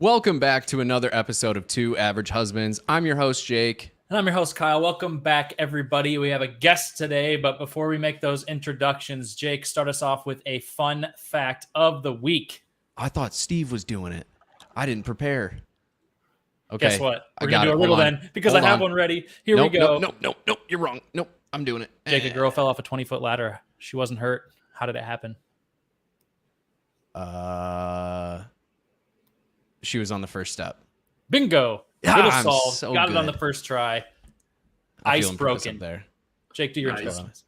Welcome back to another episode of Two Average Husbands. I'm your host, Jake. And I'm your host, Kyle. Welcome back, everybody. We have a guest today, but before we make those introductions, Jake, start us off with a fun fact of the week. I thought Steve was doing it. I didn't prepare. Okay. Guess what? We're I going to got do a it. riddle Hold on. then, because Hold I have on. one ready. Here Nope, we go. Nope. You're wrong. Nope. I'm doing it. Jake, a girl fell off a 20-foot ladder. She wasn't hurt. How did it happen? She was on the first step. Bingo. Yeah, Riddle I'm solved. so Got it on good. the first try. I'm Ice feeling broken. there. Jake, do your Nice. introductions.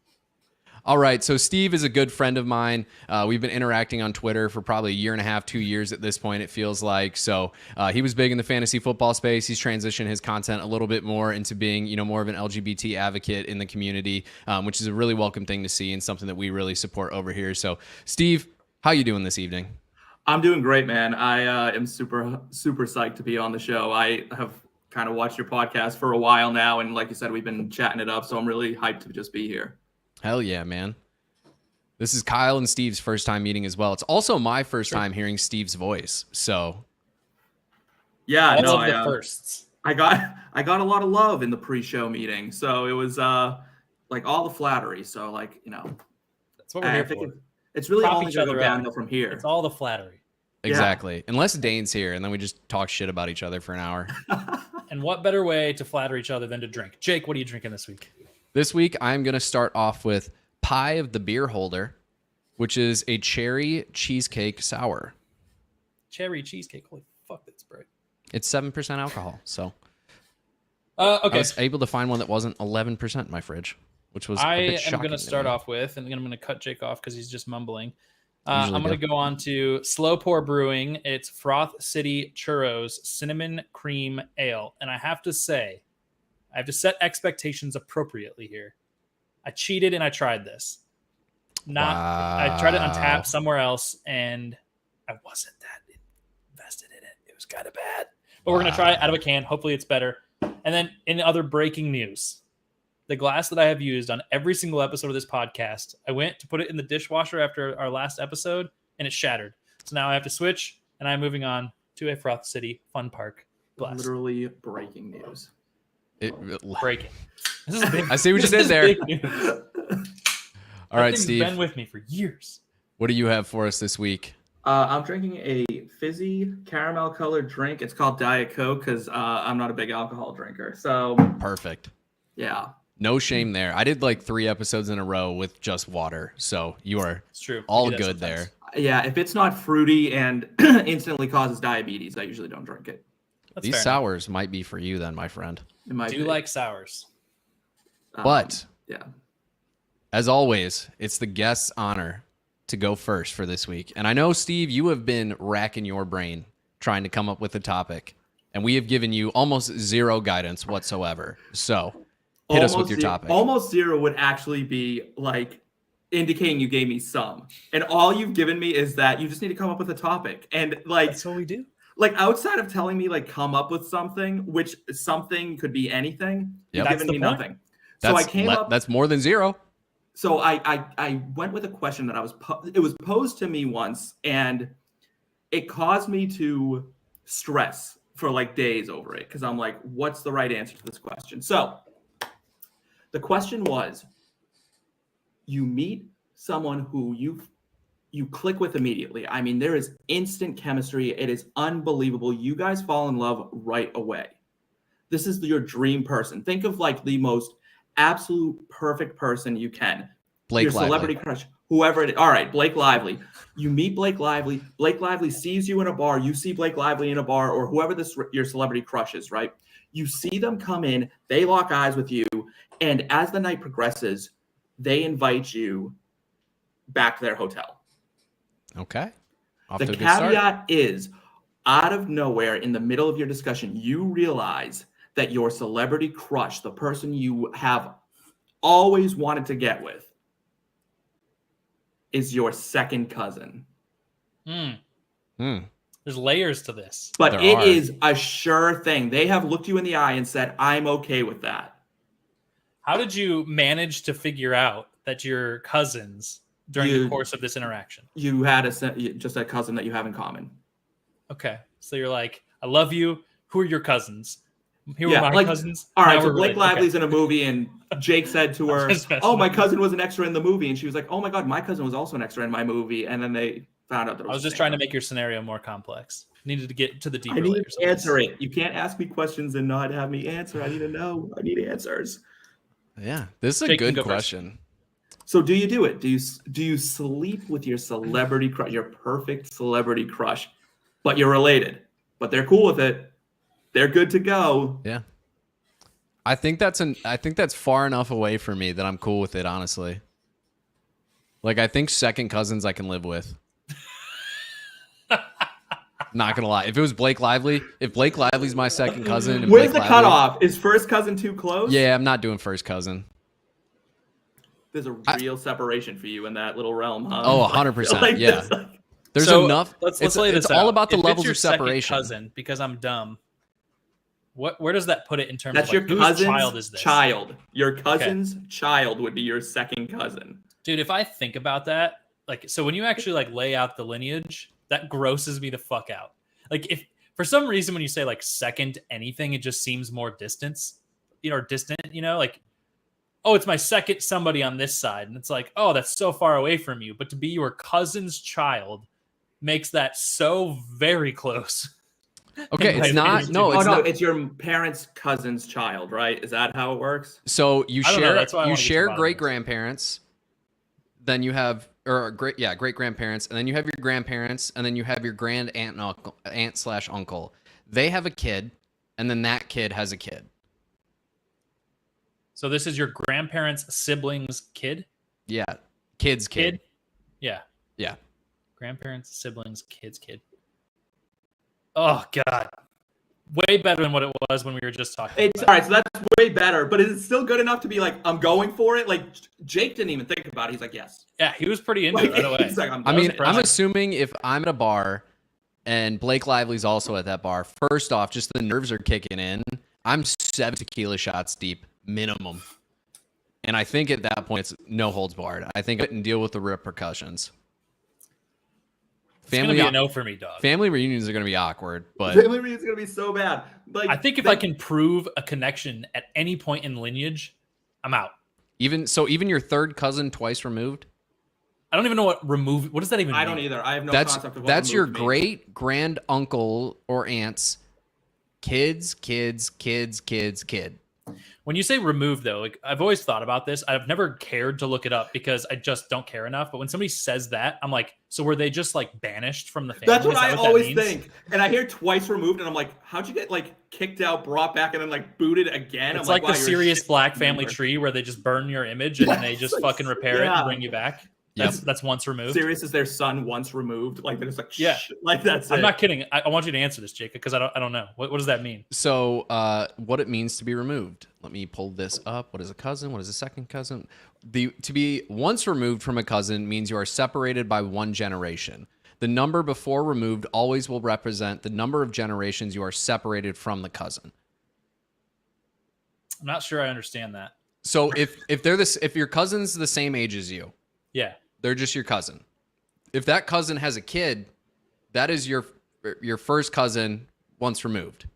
All right, so Steve is a good friend of mine. We've been interacting on Twitter for probably a year and a half, 2 years at this point, it feels like. So he was big in the fantasy football space. He's transitioned his content a little bit more into being, more of an LGBT advocate in the community, which is a really welcome thing to see and something that we really support over here. So, Steve, how you doing this evening? I'm doing great, man. I am super psyched to be on the show. I have kind of watched your podcast for a while now, and like you said, we've been chatting it up, so I'm really hyped to just be here. Hell yeah, man. This is Kyle and Steve's first time meeting as well. It's also my first time hearing Steve's voice. So, yeah, All no, of the firsts. I got a lot of love in the pre-show meeting, so it was like all the flattery. So That's what we're here think for. it's really Prop only each going to other go up. downhill from here. It's all the flattery. exactly. Unless Dane's here, and then we just talk shit about each other for an hour. And what better way to flatter each other than to drink? Jake, what are you drinking this week? This week, I'm going to start off with Pie of the Beer Holder, which is a cherry cheesecake sour. Cherry cheesecake. Holy fuck, that's bright. It's 7% alcohol. So Okay. I was able to find one that wasn't 11% in my fridge, which was I a bit am shocking. going to start me. off with, and I'm going to cut Jake off because he's just mumbling. Usually I'm going do. to go on to Slow Pour Brewing. It's Froth City Churros Cinnamon Cream Ale. And I have to say, I have to set expectations appropriately here. I cheated and I tried this. I tried it on tap somewhere else, and I wasn't that invested in it. It was kind of bad. But we're going to try it out of a can. Hopefully it's better. And then in other breaking news, the glass that I have used on every single episode of this podcast, I went to put it in the dishwasher after our last episode, and it shattered. So now I have to switch, and I'm moving on to a Froth City Fun Park glass. Literally breaking news. Breaking. This is big. I see what you this did is there. big news. All right, That thing's Steve, been with me for years. what do you have for us this week? I'm drinking a fizzy caramel colored drink. It's called Diet Coke because I'm not a big alcohol drinker. So Perfect. yeah. No shame there. I did like 3 episodes in a row with just water. So you are It's true. all I do that good sometimes. there. Yeah, if it's not fruity and instantly causes diabetes, I usually don't drink it. That's These fair sours might be for you then, my friend. It might enough. Do be. like sours. But Yeah. as always, it's the guest's honor to go first for this week. And I know, Steve, you have been racking your brain trying to come up with a topic, and we have given you almost zero guidance whatsoever. So hit us with your topic. Almost zero would actually be like indicating you gave me some. And all you've given me is that you just need to come up with a topic. And That's what we do. like outside of telling me like come up with something, which something could be anything, Yep. you've That's given the me point. nothing. So I came up. That's more than zero. So I went with a question that it was posed to me once, and it caused me to stress for like days over it because I'm like, what's the right answer to this question? So the question was, you meet someone who you click with immediately. I mean, there is instant chemistry. It is unbelievable. You guys fall in love right away. This is your dream person. Think of like the most absolute perfect person you can. Blake Your Lively. celebrity crush, whoever it is. All right, Blake Lively. You meet Blake Lively. Blake Lively sees you in a bar. You see Blake Lively in a bar, or whoever your celebrity crush is, right? You see them come in. They lock eyes with you. And as the night progresses, they invite you back to their hotel. Okay. Off The to a good start. caveat is, out of nowhere, in the middle of your discussion, you realize that your celebrity crush, the person you have always wanted to get with, is your second cousin. There's layers to this. But There it are. is a sure thing. They have looked you in the eye and said, I'm okay with that. How did you manage to figure out that you're cousins during the course of this interaction? You had just a cousin that you have in common. Okay. So you're like, I love you. Who are your cousins? Here Yeah, were my like, cousins. All right, Now so we're Blake related. Lively's in a movie, and Jake said to her, Just messing "Oh, my with you. cousin was an extra in the movie," and she was like, "Oh my god, my cousin was also an extra in my movie," and then they found out that it I was was the just same trying to person. make your scenario more complex. Needed to get to the deeper I need layers. to answer it. You can't ask me questions and not have me answer. I need to know. I need answers. Yeah, this is a Jake can good go first. question. So, do you do it? Do you sleep with your celebrity crush, your perfect celebrity crush, but you're related, but they're cool with it? They're good to go. Yeah. I think that's far enough away from me that I'm cool with it, honestly. Like, I think second cousins I can live with. Not gonna lie. If it was Blake Lively, if Blake Lively's my second cousin and Where's Blake the Lively, cutoff? Is first cousin too close? yeah, I'm not doing first cousin. There's a real separation for you in that little realm, huh? Oh, 100%. Yeah. this, like- There's So, enough. Let's it's lay this it's all out. about the If levels it's your of separation. Second cousin, because I'm dumb. Where does that put it in terms that's of like, your whose cousin's child is this? child. Your cousin's child would be your second cousin. Dude, if I think about that, like, so when you actually like lay out the lineage, that grosses me the fuck out. Like, if for some reason when you say like second anything, it just seems more distant, like, oh, it's my second somebody on this side, and it's like, oh, that's so far away from you. But to be your cousin's child makes that so very close. Okay, it's not. No, Oh it's no, not. it's your parents' cousin's child, right? Is that how it works? So you I don't know, share that's why I you wanna get to the share bottom of great this. grandparents, then you have great grandparents, and then you have your grandparents, and then you have your grand aunt and uncle, aunt/uncle. They have a kid, and then that kid has a kid. So this is your grandparents' siblings' kid? Yeah, kid's kid. Yeah. Yeah. Grandparents, siblings, kids, kid. Oh God. Way better than what it was when we were just talking It's about. all right, so that's way better. But is it still good enough to be like, I'm going for it? Like Jake didn't even think about it. He's like, yes. Yeah, he was pretty into Like, it right away. he's like, I mean, impressive. I'm assuming if I'm at a bar and Blake Lively's also at that bar, first off, just the nerves are kicking in. I'm 7 tequila shots deep, minimum. And I think at that point, it's no holds barred. I think I can deal with the repercussions. It's gonna be a no for me, dog. Family reunions are going to be awkward, but family reunion's gonna be so bad. Like, I think if I can prove a connection at any point in lineage, I'm out. even your third cousin twice removed. I don't even know what remove. What does that even mean? I don't either. I have no That's concept of what that's your removed means. great grand uncle or aunt's kids. When you say remove, though, like I've always thought about this. I've never cared to look it up because I just don't care enough. But when somebody says that, I'm like, so were they just like banished from the family? That's what Is that I that always means? think. And I hear twice removed, and I'm like, how'd you get like kicked out, brought back, and then like booted again? It's I'm like wow, the you're a Sirius shit Black family member. tree where they just burn your image and then they just fucking repair it Yeah. and bring you back. That's once removed. Sirius is their son once removed. Like they're just like, Yeah. like that's I'm it. not kidding. I want you to answer this, Jacob, because I don't know. What does that mean? So, what it means to be removed. Let me pull this up. What is a cousin? What is a second cousin? To be once removed from a cousin means you are separated by one generation. The number before removed always will represent the number of generations you are separated from the cousin. I'm not sure I understand that. So if your cousin's the same age as you, Yeah. they're just your cousin. If that cousin has a kid, that is your first cousin once removed.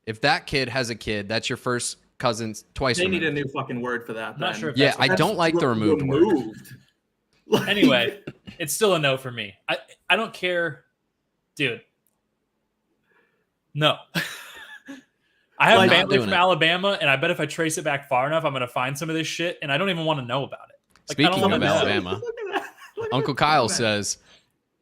If that kid has a kid, that's your first cousin twice They removed. need a new fucking word for that. I'm not then. sure if Yeah, that's I don't like the removed word. Like- Anyway, it's still a no for me. I don't care, dude. No. I have Like, not family doing from it. Alabama, and I bet if I trace it back far enough, I'm gonna find some of this shit, and I don't even want to know about it. Like, I don't Speaking wanna of know. Alabama, Look at that. Look at Uncle that. Kyle Look at that. says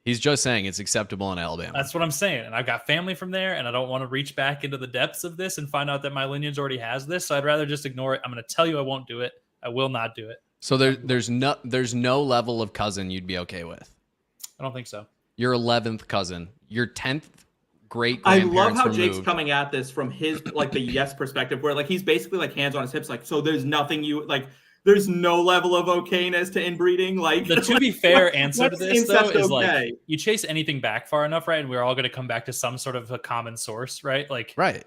he's just saying it's acceptable in Alabama. That's what I'm saying. And I've got family from there, and I don't want to reach back into the depths of this and find out that my lineage already has this. So I'd rather just ignore it. I'm going to tell you I won't do it. I will not do it. So there's no level of cousin you'd be okay with. I don't think so. Your 11th cousin, your 10th great I grandparents love how removed. Jake's coming at this from his like the yes perspective, where like he's basically like hands on his hips, like so. There's nothing you like. There's no level of okayness to inbreeding. Like The to be fair what- answer to what's this, though, incest is like okay? you chase anything back far enough, right? And we're all going to come back to some sort of a common source, right? Like, Right.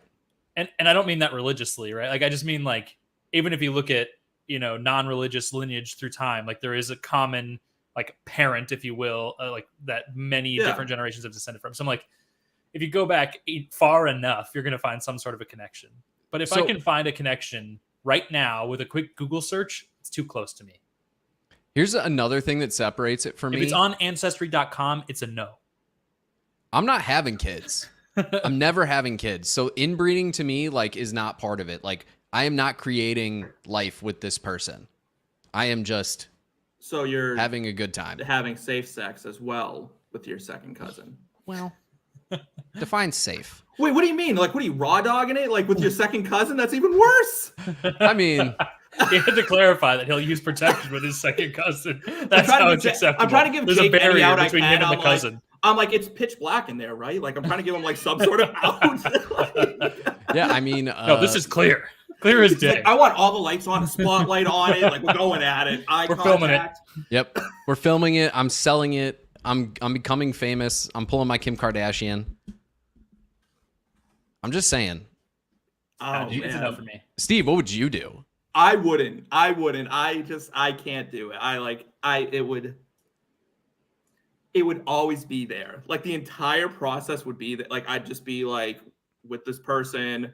and I don't mean that religiously, right? Like, I just mean like, even if you look at, non-religious lineage through time, like there is a common like parent, if you will, like that many Yeah. different generations have descended from. So I'm like, if you go back far enough, you're going to find some sort of a connection. But if I can find a connection right now with a quick Google search, it's too close to me. Here's another thing that separates it for me. If it's on Ancestry.com, it's a no. I'm not having kids. I'm never having kids. So inbreeding to me, like, is not part of it. Like, I am not creating life with this person. I am just you're having a good time. Having safe sex as well with your second cousin. Well, define safe. Wait, what do you mean? Like, what are you, raw dogging it? Like, with your second cousin? That's even worse. I mean... He had to clarify that he'll use protection with his second cousin. That's how it's acceptable. I'm trying to give There's Jake a barrier out between him and the cousin. I'm like, it's pitch black in there, right? Like, I'm trying to give him like some sort of out. Yeah, I mean, no, this is clear. Clear as day. Like, I want all the lights on, a spotlight on it. Like, we're going at it. We're filming it. Yep, we're filming it. I'm selling it. I'm becoming famous. I'm pulling my Kim Kardashian. I'm just saying. Oh, it's enough for me. Steve, what would you do? I wouldn't. I can't do it. It would always be there. Like, the entire process would be that, like, I'd just be like with this person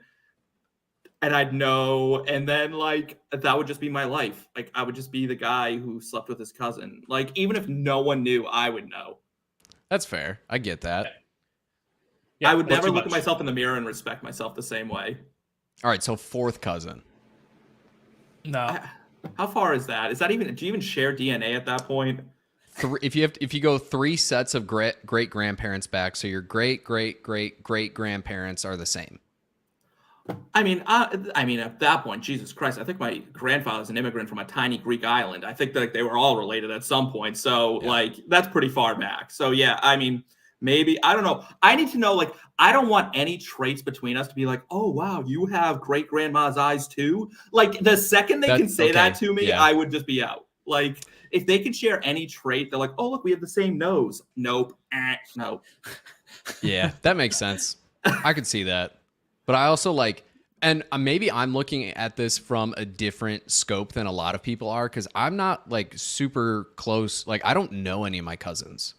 and I'd know, and then like that would just be my life. Like, I would just be the guy who slept with his cousin. Like, even if no one knew, I would know. That's fair. I get that. Okay. Yeah, I would never look at myself in the mirror and respect myself the same way. All right, so fourth cousin. No. How far is that? Is that even? Do you even share DNA at that point? If you go 3 sets of great grandparents back, so your great grandparents are the same. I mean, at that point, Jesus Christ, I think my grandfather's an immigrant from a tiny Greek island. I think that they were all related at some point. So, like, that's pretty far back. So, yeah, I mean, maybe, I don't know. I need to know, like, I don't want any traits between us to be like, oh, wow, you have great grandma's eyes too. Like, the second they can say that to me, I would just be out. Like, if they could share any trait, they're like, oh, look, we have the same nose. Nope. Nope. Yeah, that makes sense. I could see that. But I also like, and maybe I'm looking at this from a different scope than a lot of people are, because I'm not like super close. Like, I don't know any of my cousins.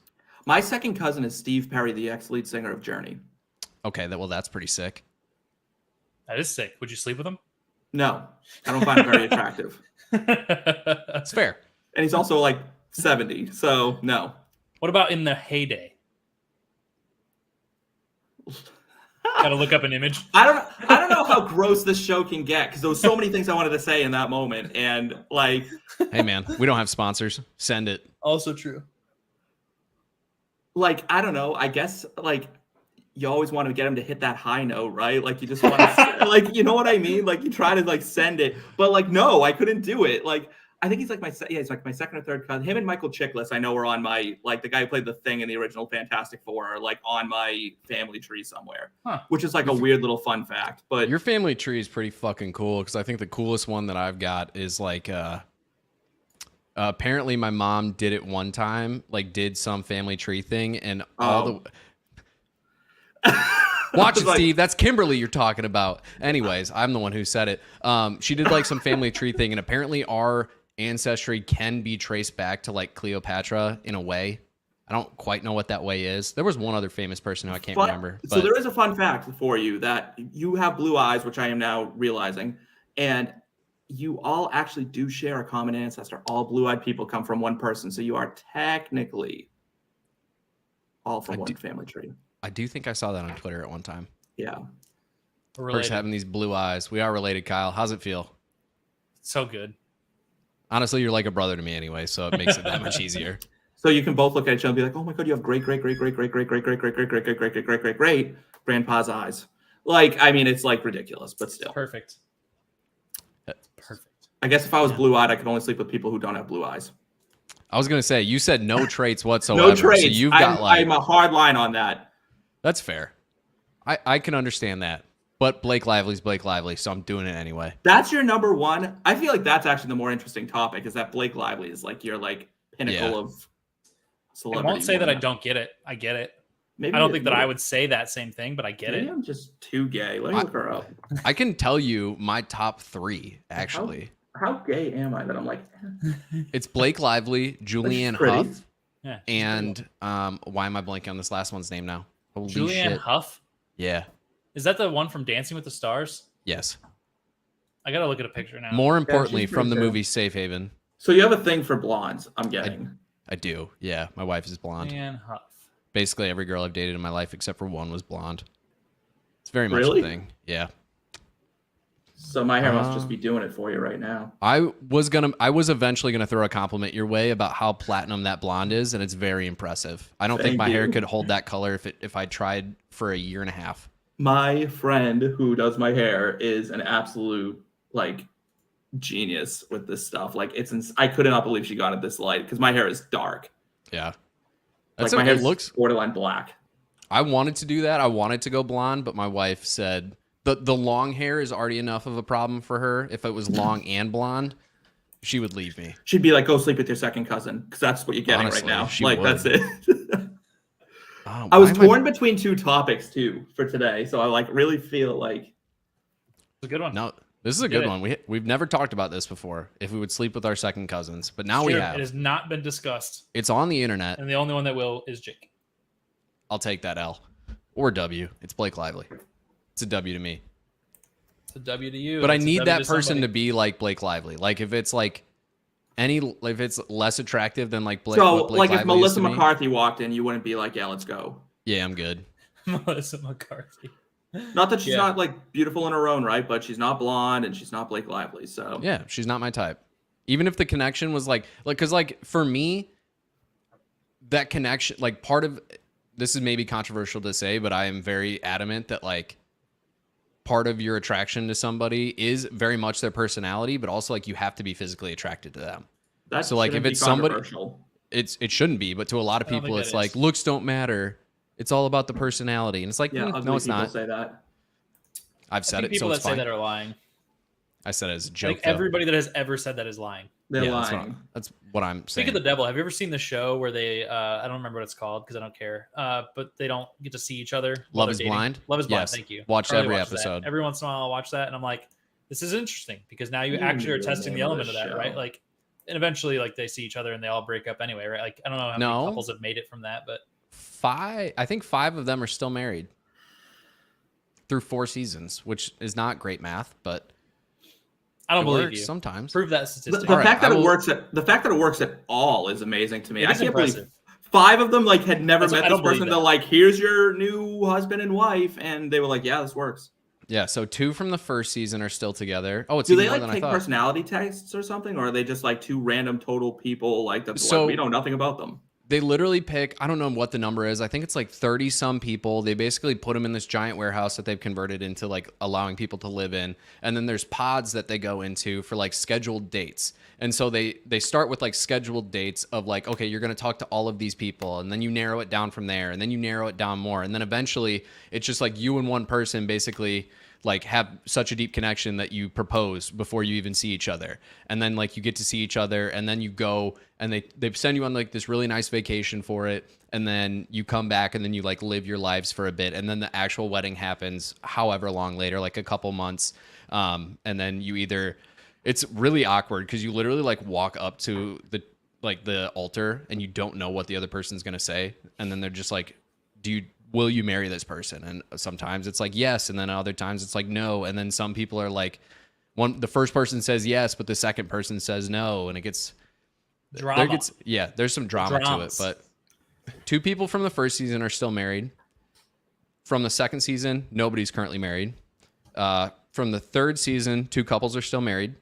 My second cousin is Steve Perry, the ex-lead singer of Journey. Okay, that's pretty sick. That is sick. Would you sleep with him? No, I don't find him very attractive. That's fair. And he's also like 70, so no. What about in the heyday? Gotta look up an image. I don't know how gross this show can get, because there was so many things I wanted to say in that moment, and like, hey man, we don't have sponsors. Send it. Also true. Like, I don't know. I guess like you always want to get him to hit that high note, right? Like, you just want to, like, you know what I mean? Like, you try to like send it, but like, no, I couldn't do it. Like, I think he's like he's like my second or third cousin. Him and Michael Chiklis, I know, are on my, like, the guy who played the Thing in the original Fantastic Four, are like on my family tree somewhere, which is like a weird little fun fact. But your family tree is pretty fucking cool, because I think the coolest one that I've got is like, apparently my mom did it one time, like did some family tree thing, and all the watch it, Steve. That's Kimberly you're talking about. Anyways, I'm the one who said it. She did like some family tree thing, and apparently our ancestry can be traced back to like Cleopatra in a way. I don't quite know what that way is. There was one other famous person who I can't remember. So there is a fun fact for you, that you have blue eyes, which I am now realizing, and you all actually do share a common ancestor. All blue-eyed people come from one person, so you are technically all from one family tree. I do think I saw that on Twitter at one time. Yeah. First having these blue eyes. We are related, Kyle. How's it feel? So good. Honestly, you're like a brother to me anyway, so it makes it that much easier. So you can both look at each other and be like, oh my God, you have great grandpa's eyes. Like, I mean, it's like ridiculous, but still. Perfect. Perfect. I guess if I was blue-eyed, I could only sleep with people who don't have blue eyes. I was going to say, you said no traits whatsoever. No traits. So you've got I'm a hard line on that. That's fair. I can understand that. But Blake Lively's Blake Lively, so I'm doing it anyway. That's your number one. I feel like that's actually the more interesting topic, is that Blake Lively is like your like pinnacle of celebrity. I won't say that I don't get it. I get it. Maybe I don't think that I would say that same thing, but I get it. I'm just too gay. Let me look her up. I can tell you my top 3, actually. How gay am I that I'm like... It's Blake Lively, Julianne Hough, and why am I blanking on this last one's name now? Holy Julianne shit. Hough? Yeah. Is that the one from Dancing with the Stars? Yes. I gotta look at a picture now. More importantly, she's from the pretty movie Safe Haven. So you have a thing for blondes, I'm getting. I do. Yeah. My wife is blonde. Julianne Hough. Basically, every girl I've dated in my life except for one was blonde. It's very much Really? a thing. Yeah. So my hair must just be doing it for you right now. I was eventually gonna throw a compliment your way about how platinum that blonde is, and it's very impressive. I don't think Thank my hair you. could hold that color if I tried for a year and a half. My friend who does my hair is an absolute like genius with this stuff. Like I could not believe she got it this light because my hair is dark. Yeah. Like my it hair looks. borderline black. I wanted to do that. I wanted to go blonde, but my wife said the long hair is already enough of a problem for her. If it was long and blonde, she would leave me. She'd be like, "Go sleep with your second cousin," because that's what you're getting Honestly, right now. she Like would. that's it. Oh, I was why am torn between two topics too for today, so I like really feel like It's a good one. No, this is a good one. We've never talked about this before. If we would sleep with our second cousins, but now we Sure, have. It has not been discussed, It's on the internet. and the only one that will is Jake. I'll take that L or W. It's Blake Lively. It's a W to me. It's a W to you. But I It's a need W that person somebody. to be like Blake Lively. Like if it's like if it's less attractive than like Blake. so what Blake like if Lively is Melissa to me, McCarthy walked in, you wouldn't be like, "Yeah, let's go." yeah, I'm good. Melissa McCarthy. Not that she's Yeah. not like beautiful in her own right, but she's not blonde and she's not Blake Lively. So Yeah, she's not my type. Even if the connection was like because like for me, that connection, like part of this is maybe controversial to say, but I am very adamant that like part of your attraction to somebody is very much their personality, but also like you have to be physically attracted to them. that's So, like, if it's somebody- It shouldn't be, but to a lot of I don't people, think it's that like is. looks don't matter. It's all about the personality, and it's like yeah, no, ugly it's people not. say that. I've I said think it, people so that it's say fine. that are lying. I said it as a joke. Like though. everybody that has ever said that is lying. They're Yeah, lying. that's what I'm saying. Speak of the devil, have you ever seen the show where they I don't remember what it's called because I don't care. But they don't get to see each other. while Love they're is dating. Blind? Love is blind. Yes. Thank you. Watched Charlie every watched that. episode. Every once in a while I'll watch that and I'm like, this is interesting because now you You actually are knew the testing the name of element of this that, show. right? Like and eventually like they see each other and they all break up anyway, right? Like I don't know how No. many couples have made it from that, but I think 5 of them are still married through 4 seasons, which is not great math, but I don't it believe works you. sometimes. Prove that The statistic. All right, fact that I will- the fact that it works at all is amazing to me. It I is can't impressive. believe 5 of them like had never That's- met I this don't believe person. that. They're like, "Here's your new husband and wife," and they were like, "Yeah, this works." Yeah, so 2 from the first season are still together. Oh, it's Do even they more like than I take thought. personality tests or something, or are they just like two random total people like that? So- Like, we know nothing about them. They literally pick, I don't know what the number is. I think it's like 30 some people. They basically put them in this giant warehouse that they've converted into like allowing people to live in. And then there's pods that they go into for like scheduled dates. And so they start with like scheduled dates of like, okay, you're going to talk to all of these people. And then you narrow it down from there. And then you narrow it down more. And then eventually it's just like you and one person basically like have such a deep connection that you propose before you even see each other. And then like you get to see each other and then you go and they send you on like this really nice vacation for it. And then you come back and then you like live your lives for a bit. And then the actual wedding happens however long later, like a couple months. And then you it's really awkward because you literally like walk up to the altar and you don't know what the other person's going to say. And then they're just like, will you marry this person? And sometimes it's like, yes. And then other times it's like, no. And then some people are like, the first person says yes, but the second person says no. And it gets Drama. There's some drama Dramas. to it, but 2 people from the first season are still married. From the second season, nobody's currently married. From the third season, 2 couples are still married.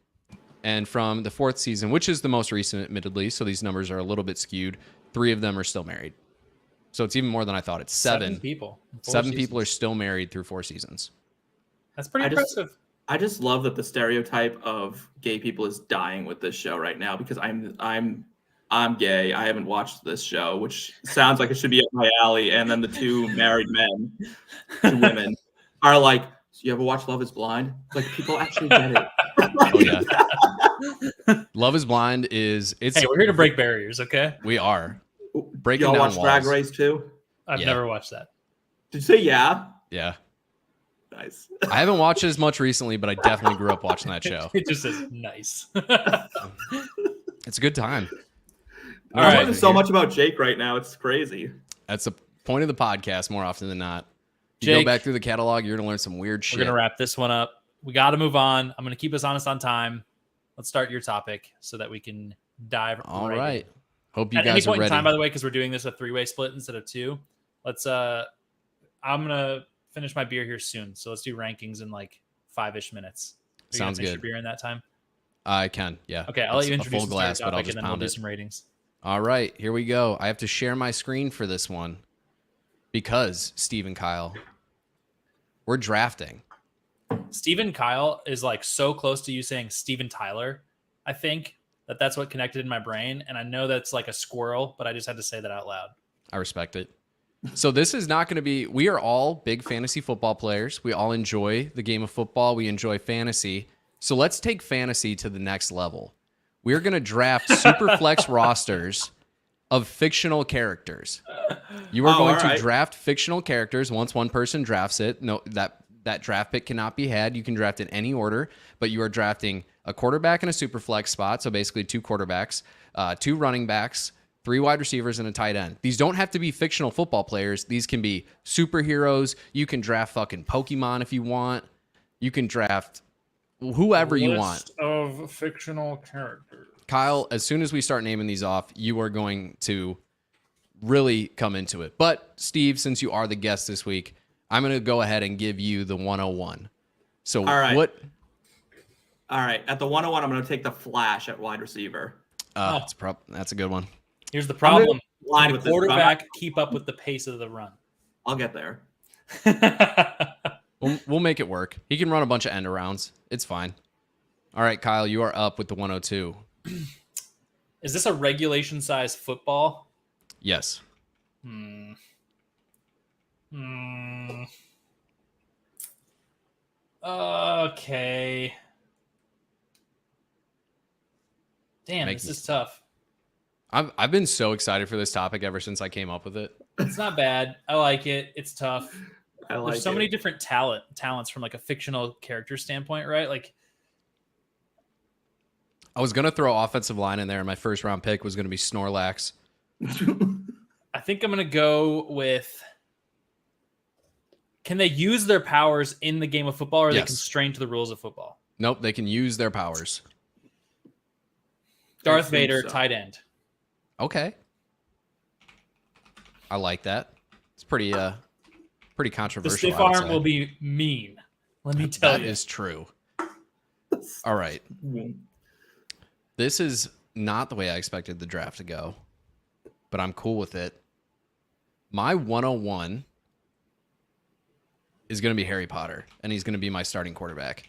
And from the 4th season, which is the most recent, admittedly, so these numbers are a little bit skewed, 3 of them are still married. So it's even more than I thought. It's 7. people. 7 people are still married through 4 seasons. That's pretty impressive. I just love that the stereotype of gay people is dying with this show right now because I'm gay. I haven't watched this show, which sounds like it should be up my alley. And then the 2 married men, 2 women, are like, "So you ever watch Love Is Blind?" Like people actually get it. Oh yeah. Love is Blind it's Hey, we're here to break barriers, okay? We are. Breaking Y'all down watch Drag walls. Race too? I've Yeah. never watched that. Did you say yeah? Yeah. Nice. I haven't watched it as much recently, but I definitely grew up watching that show. It just says nice. It's a good time. I'm learning so much about Jake right now. It's crazy. That's Point of the podcast more often than not. You Jake, go back through the catalog, you're going to learn some weird shit. We're going to wrap this one up. We got to move on. I'm going to keep us honest on time. Let's start your topic so that we can dive All right. in. Hope you At guys any are point ready. in time, by the way, because we're doing this a 3-way split instead of 2, let's I'm gonna finish my beer here soon, so let's do rankings in like 5-ish minutes. Are you Sounds gonna finish good. your beer in that time? I can, yeah. Okay, I'll let you It's introduce a full the glass, topic, but I'll just and then we'll pound do it. some ratings. All right, here we go. I have to share my screen for this one because Steve and Kyle, we're drafting. Steven Kyle is like so close to you saying Steven Tyler. I think that's what connected in my brain, and I know that's like a squirrel, but I just had to say that out loud. I respect it. So this is not going to be, we are all big fantasy football players. We all enjoy the game of football. We enjoy fantasy. So let's take fantasy to the next level. We're going to draft super flex rosters of fictional characters. You are going to draft fictional characters. Once one person drafts it, no, that draft pick cannot be had. You can draft in any order, but you are drafting a quarterback in a super flex spot. So basically 2 quarterbacks, 2 running backs, 3 wide receivers, and a tight end. These don't have to be fictional football players. These can be superheroes. You can draft fucking Pokemon if you want. You can draft whoever you want. Of fictional characters. Kyle, as soon as we start naming these off, you are going to really come into it. But Steve, since you are the guest this week, I'm going to go ahead and give you the 101. So All right. what? All right. At the 101, I'm going to take the Flash at wide receiver. That's a good one. Here's the problem. Line Can with the this quarterback keep up with the pace of the run? I'll get there. We'll make it work. He can run a bunch of end arounds. It's fine. All right, Kyle, you are up with the 102. Is this a regulation size football? Yes. Okay. Damn, this is tough. I've been so excited for this topic ever since I came up with it. It's not bad. I like it. It's tough. There's so many different talents from like a fictional character standpoint, right? Like, I was gonna throw offensive line in there, and my first round pick was gonna be Snorlax. I think I'm gonna go with. Can they use their powers in the game of football, or are they constrained to the rules of football? Nope, they can use their powers. Darth Vader, tight end. Okay. I like that. It's pretty controversial. The stiff arm will be mean. Let me tell you. That is true. All right. This is not the way I expected the draft to go, but I'm cool with it. My 101 is going to be Harry Potter, and he's going to be my starting quarterback.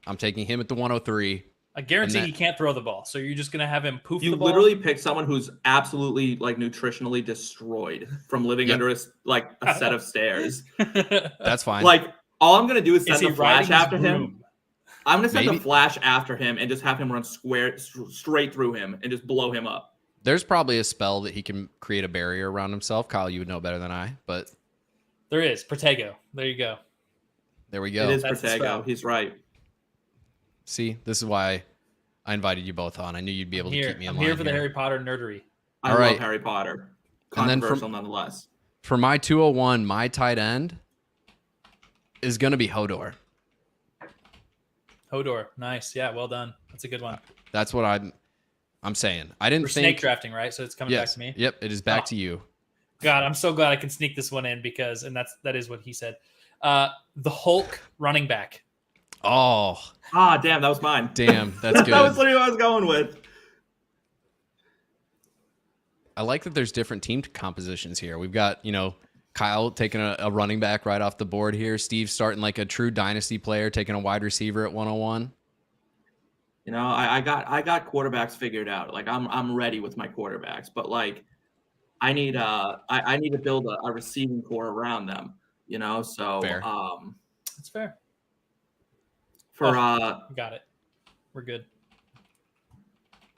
I'm taking him at the 103. I guarantee he can't throw the ball, so you're just going to have him poof the ball? You literally pick someone who's absolutely like nutritionally destroyed from living under a set of stairs. That's fine. Like, all I'm going to do is send he the Flash riding his after him. broom? I'm going to send the Flash after him and just have him run straight through him and just blow him up. There's probably a spell that he can create a barrier around himself. Kyle, you would know better than I, but there is. Protego. There you go. There we go. It is That's the Protego. spell. He's right. See, this is why I invited you both on. I knew you'd be able to keep me in I'm line. here for the Harry Potter nerdery. I love Harry Potter. And then Controversial nonetheless. For my 201, my tight end is going to be Hodor. Hodor. Nice. Yeah, well done. That's a good one. That's what I'm saying. I didn't We're think snake drafting, right? So it's coming back to me. Yep, it is back to you. God, I'm so glad I can sneak this one in because that is what he said. The Hulk running back. Oh. Damn, that was mine. Damn, that's good. That was literally what I was going with. I like that there's different team compositions here. We've got, Kyle taking a running back right off the board here. Steve starting like a true dynasty player, taking a wide receiver at 101. I got quarterbacks figured out. Like I'm ready with my quarterbacks, but like I need to build a receiving core around them. So fair. That's fair. Got it. We're good.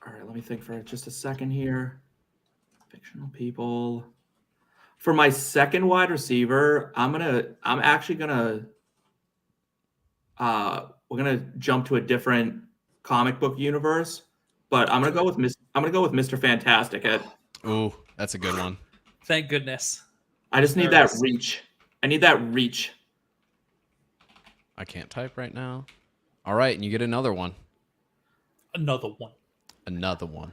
All right, let me think for just a second here. Fictional people. For my second wide receiver, we're gonna jump to a different comic book universe, but I'm gonna go with Mr. Fantastic at Ooh, that's a good one. Thank goodness. I just need that reach. I need that reach. I can't type right now. All right, and you get another one. Another one. Another one.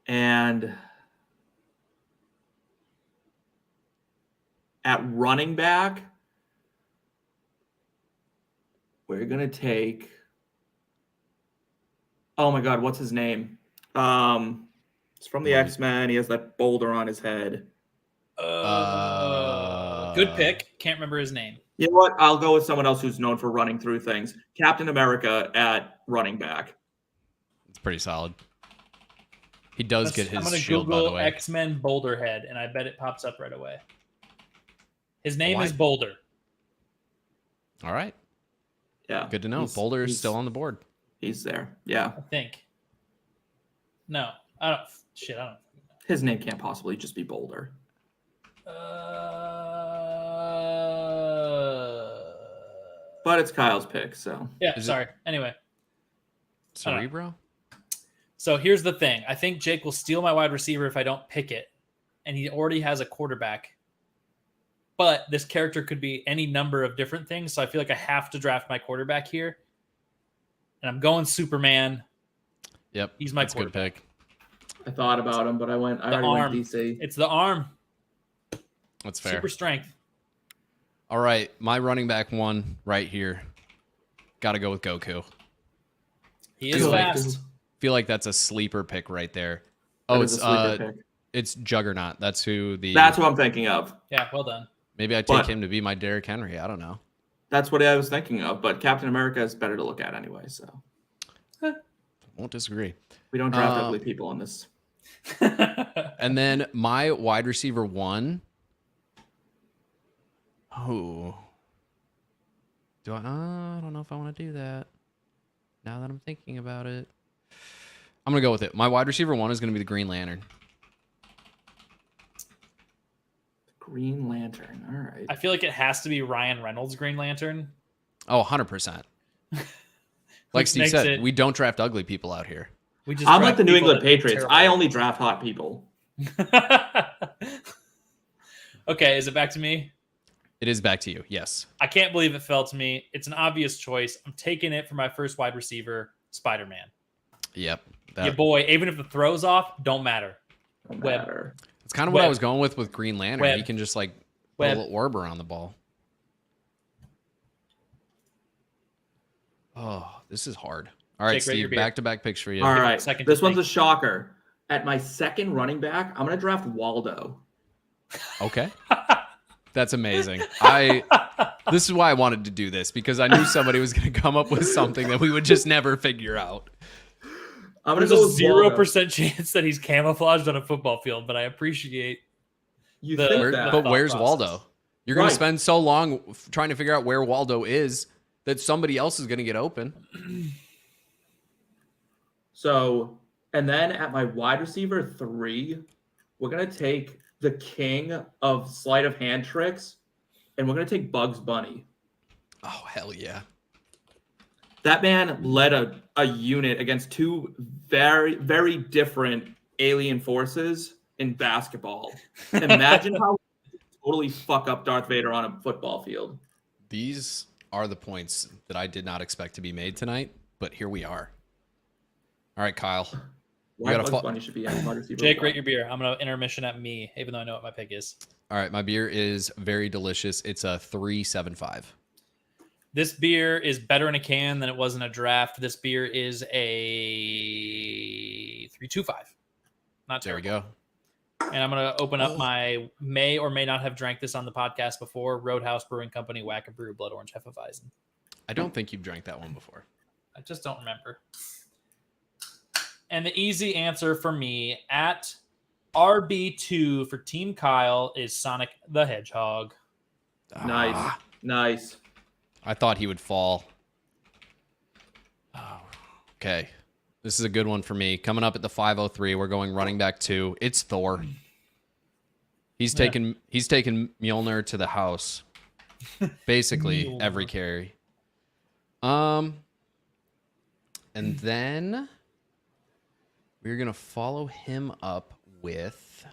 And at running back, we're going to take... Oh, my God. What's his name? It's from the X-Men. He has that boulder on his head. Good pick. Can't remember his name. You know what? I'll go with someone else who's known for running through things. Captain America at running back. It's pretty solid. He does get his I'm gonna shield, Google by the way. X-Men Boulderhead, and I bet it pops up right away. His name is Boulder. All right. Yeah. Good to know. Boulder is still on the board. He's there. Yeah. I think. No, I don't. Shit, I don't. His name can't possibly just be Boulder. But it's Kyle's pick, so. Yeah, sorry. Anyway. Cerebro? So here's the thing. I think Jake will steal my wide receiver if I don't pick it. And he already has a quarterback. But this character could be any number of different things. So I feel like I have to draft my quarterback here. And I'm going Superman. Yep. He's my good pick. I thought about him, but I already went DC. It's the arm. That's fair. Super strength. All right. My running back one right here. Got to go with Goku. He is fast. Feel like that's a sleeper pick right there. Oh, it's Juggernaut. That's who I'm thinking of. Yeah, well done. Maybe I take him to be my Derrick Henry. I don't know. That's what I was thinking of, but Captain America is better to look at anyway, so. Won't disagree. We don't draft ugly people on this. And then my wide receiver one. Oh. I don't know if I want to do that. Now that I'm thinking about it. I'm going to go with it. My wide receiver one is going to be the Green Lantern. Green Lantern. All right. I feel like it has to be Ryan Reynolds' Green Lantern. Oh, 100%. Like Steve said, we don't draft ugly people out here. I'm like the New England Patriots. I only draft hot people. Okay, is it back to me? It is back to you, yes. I can't believe it fell to me. It's an obvious choice. I'm taking it for my first wide receiver, Spider-Man. Yep. Your boy, even if the throw's off, don't matter. Webb. It's kind of what I was going with Green Lantern. Webb. He can just like put a little orb around the ball. Oh, this is hard. All right, Steve, back-to-back picks for you. All right, this one's a shocker. At my second running back, I'm going to draft Waldo. Okay. That's amazing. This is why I wanted to do this, because I knew somebody was going to come up with something that we would just never figure out. There's a 0% chance that he's camouflaged on a football field, but I appreciate But where's Waldo? You're going to spend so long trying to figure out where Waldo is that somebody else is going to get open. So, and then at my wide receiver 3, we're going to take the king of sleight of hand tricks, and we're going to take Bugs Bunny. Oh, hell yeah. That man led a unit against two very, very different alien forces in basketball. Imagine how totally fuck up Darth Vader on a football field. These are the points that I did not expect to be made tonight, but here we are. All right, Kyle. Why Bugs Bunny should be at wide receiver? Jake, rate your beer. I'm going to intermission at me, even though I know what my pick is. All right, my beer is very delicious. It's a 3.75. This beer is better in a can than it was in a draft. This beer is a 3.25. Not terrible. There we go. And I'm going to open up my may or may not have drank this on the podcast before. Roadhouse Brewing Company, Wacka Brew, Blood Orange Hefeweizen. I don't think you've drank that one before. I just don't remember. And the easy answer for me at RB2 for Team Kyle is Sonic the Hedgehog. Nice. I thought he would fall. Oh, okay. This is a good one for me. Coming up at the 503, we're going running back 2. It's Thor. He's taken Mjolnir to the house. Basically every carry. And then we're going to follow him up with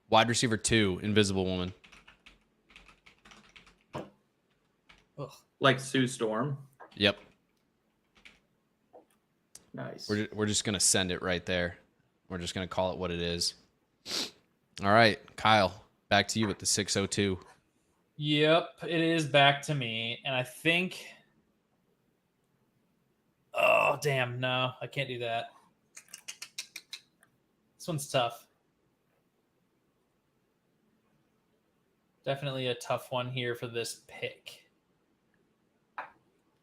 Wide receiver 2, Invisible Woman. Ugh. Like Sue Storm. Yep. Nice. We're just going to send it right there. We're just going to call it what it is. All right, Kyle, back to you with the 602. Yep, it is back to me. And I think... Oh, damn. No, I can't do that. This one's tough. Definitely a tough one here for this pick.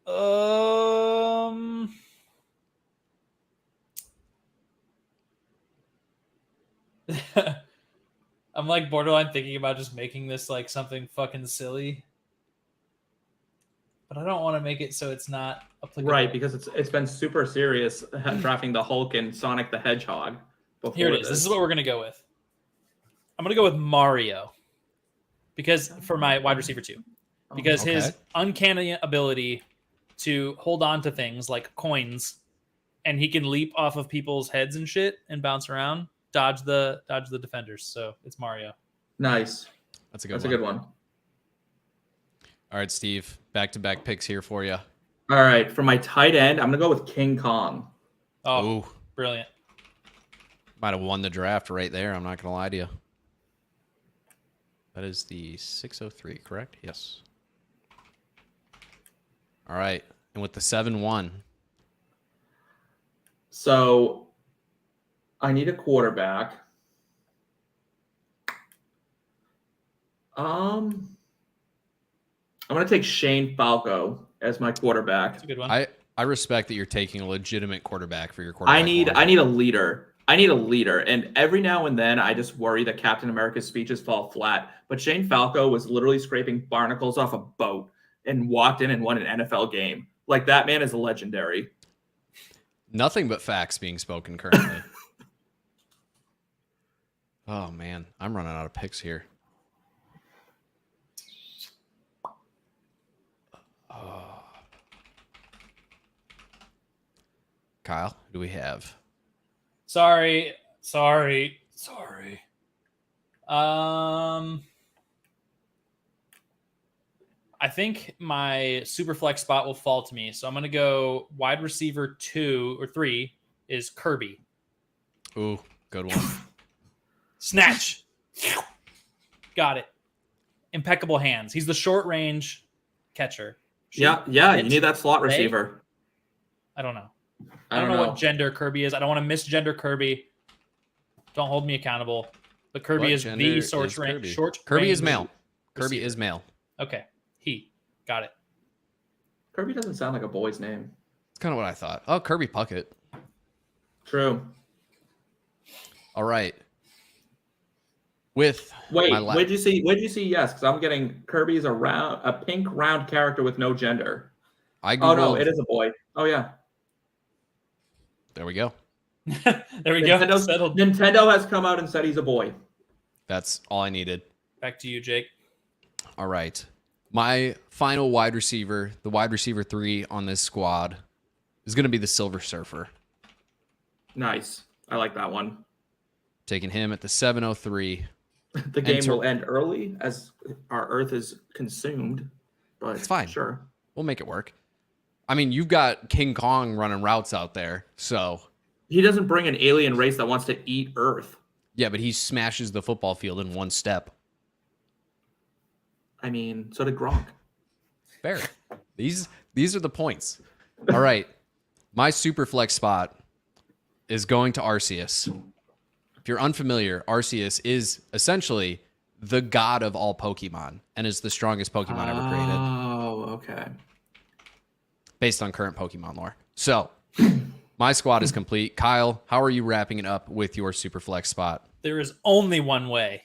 I'm like borderline thinking about just making this like something fucking silly. But I don't want to make it so it's not applicable. Right, because it's been super serious drafting the Hulk and Sonic the Hedgehog. Here it is. This is what we're going to go with. I'm going to go with Mario. Because for my wide receiver 2. Because his uncanny ability to hold on to things like coins, and he can leap off of people's heads and shit and bounce around, dodge the defenders. So it's Mario. Nice. That's a good one. All right, Steve, back-to-back picks here for you. All right, for my tight end, I'm going to go with King Kong. Oh, Ooh. Brilliant. Might have won the draft right there. I'm not going to lie to you. That is the 603, correct? Yes. All right. And with the 7-1. So I need a quarterback. I'm going to take Shane Falco as my quarterback. That's a good one. I respect that you're taking a legitimate quarterback for your quarterback. I need a leader. I need a leader. And every now and then I just worry that Captain America's speeches fall flat. But Shane Falco was literally scraping barnacles off a boat and walked in and won an NFL game. Like, that man is legendary. Nothing but facts being spoken currently. Oh, man. I'm running out of picks here. Kyle, who do we have? Sorry. I think my super flex spot will fall to me. So I'm going to go wide receiver 2 or 3 is Kirby. Ooh, good one. Snatch. Got it. Impeccable hands. He's the short range catcher. Yeah, you need that slot receiver. I don't know. I don't know what gender Kirby is. I don't want to misgender Kirby. Don't hold me accountable. But Kirby is the short range. Kirby is male. Kirby is male. Okay. Got it. Kirby doesn't sound like a boy's name. That's kind of what I thought. Oh, Kirby Puckett. True. All right. Where'd you see yes? Because I'm getting Kirby's a pink round character with no gender. Oh no, it is a boy. Oh yeah. There we go. There we go. Nintendo has come out and said he's a boy. That's all I needed. Back to you, Jake. All right. My final wide receiver, the wide receiver 3 on this squad, is going to be the Silver Surfer. Nice. I like that one. Taking him at the 703. The game will end early as our Earth is consumed, but it's fine. Sure. We'll make it work. I mean, you've got King Kong running routes out there, so... He doesn't bring an alien race that wants to eat Earth. Yeah, but he smashes the football field in one step. I mean, so did Gronk. Fair. These are the points. All right. My super flex spot is going to Arceus. If you're unfamiliar, Arceus is essentially the god of all Pokemon and is the strongest Pokemon ever created. Oh, okay. Based on current Pokemon lore. So, my squad is complete. Kyle, how are you wrapping it up with your super flex spot? There is only one way,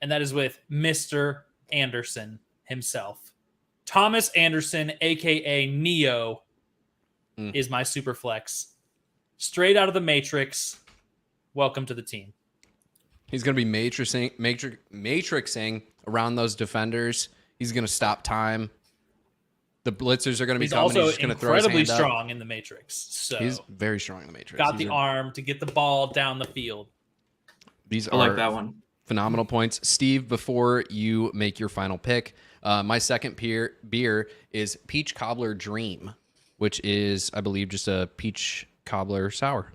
and that is with Mr. Anderson himself. Thomas Anderson, a.k.a. Neo, is my super flex. Straight out of the Matrix. Welcome to the team. He's going to be matrixing around those defenders. He's going to stop time. The blitzers are going to be coming. He's just going to throw his hand up. He's also incredibly strong in the Matrix. So he's very strong in the Matrix. Got the arm to get the ball down the field. These I like are that one. phenomenal points. Steve, before you make your final pick, my second beer is Peach Cobbler Dream, which is, I believe, just a peach cobbler sour.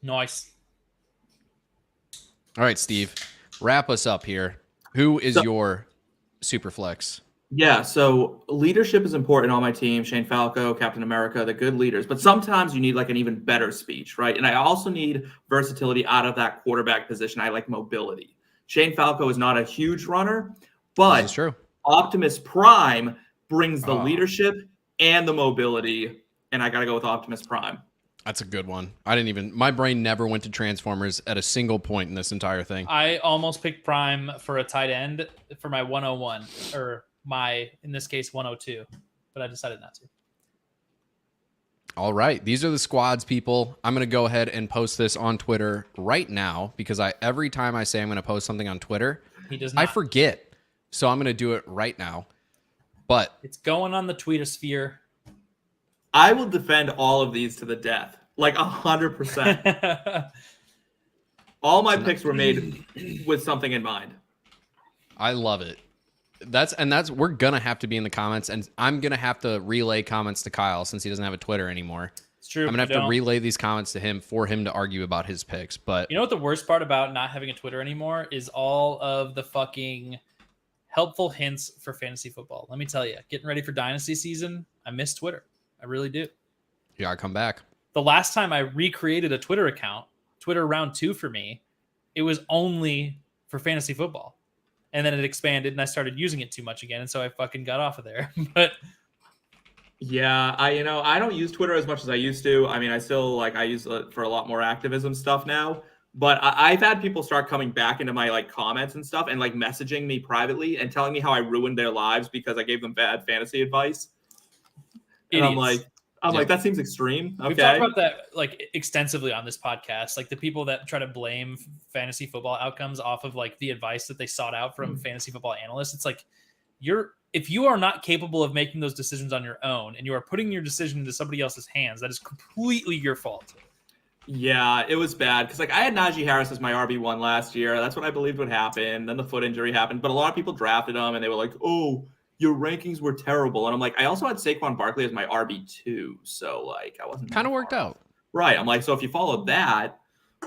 Nice. All right, Steve, wrap us up here. Who is So- your super flex? Yeah, so leadership is important on my team. Shane Falco, Captain America, the good leaders. But sometimes you need like an even better speech, right? And I also need versatility out of that quarterback position. I like mobility. Shane Falco is not a huge runner, This is but true. Optimus Prime brings the Oh. leadership and the mobility. And I got to go with Optimus Prime. That's a good one. My brain never went to Transformers at a single point in this entire thing. I almost picked Prime for a tight end for my 101, or my, in this case, 102, but I decided not to. All right. These are the squads, people. I'm going to go ahead and post this on Twitter right now because every time I say I'm going to post something on Twitter, He does not. I forget. So I'm going to do it right now. But It's going on the tweetosphere. I will defend all of these to the death, like 100%. All my picks were made with something in mind. I love it. We're going to have to be in the comments, and I'm going to have to relay comments to Kyle since he doesn't have a Twitter anymore. It's true. I'm going to have to relay these comments to him for him to argue about his picks. But You know what the worst part about not having a Twitter anymore is all of the fucking helpful hints for fantasy football. Let me tell you, getting ready for dynasty season, I miss Twitter. I really do. you got to come back. The last time I recreated a Twitter account, Twitter round 2 for me, it was only for fantasy football. And then it expanded and I started using it too much again. And so I fucking got off of there. But Yeah, I don't use Twitter as much as I used to. I mean, I still I use it for a lot more activism stuff now. But I've had people start coming back into my comments and stuff and messaging me privately and telling me how I ruined their lives because I gave them bad fantasy advice. And idiots. I'm like, that seems extreme. Okay. We've talked about that extensively on this podcast. Like the people that try to blame fantasy football outcomes off of the advice that they sought out from fantasy football analysts. It's like if you are not capable of making those decisions on your own and you are putting your decision into somebody else's hands, that is completely your fault. Yeah, it was bad because I had Najee Harris as my RB1 last year. That's what I believed would happen. Then the foot injury happened, but a lot of people drafted him and they were like, "Oh, your rankings were terrible." And I'm like, I also had Saquon Barkley as my RB2, so I wasn't Kind of worked out. Right. I'm like, so if you follow that,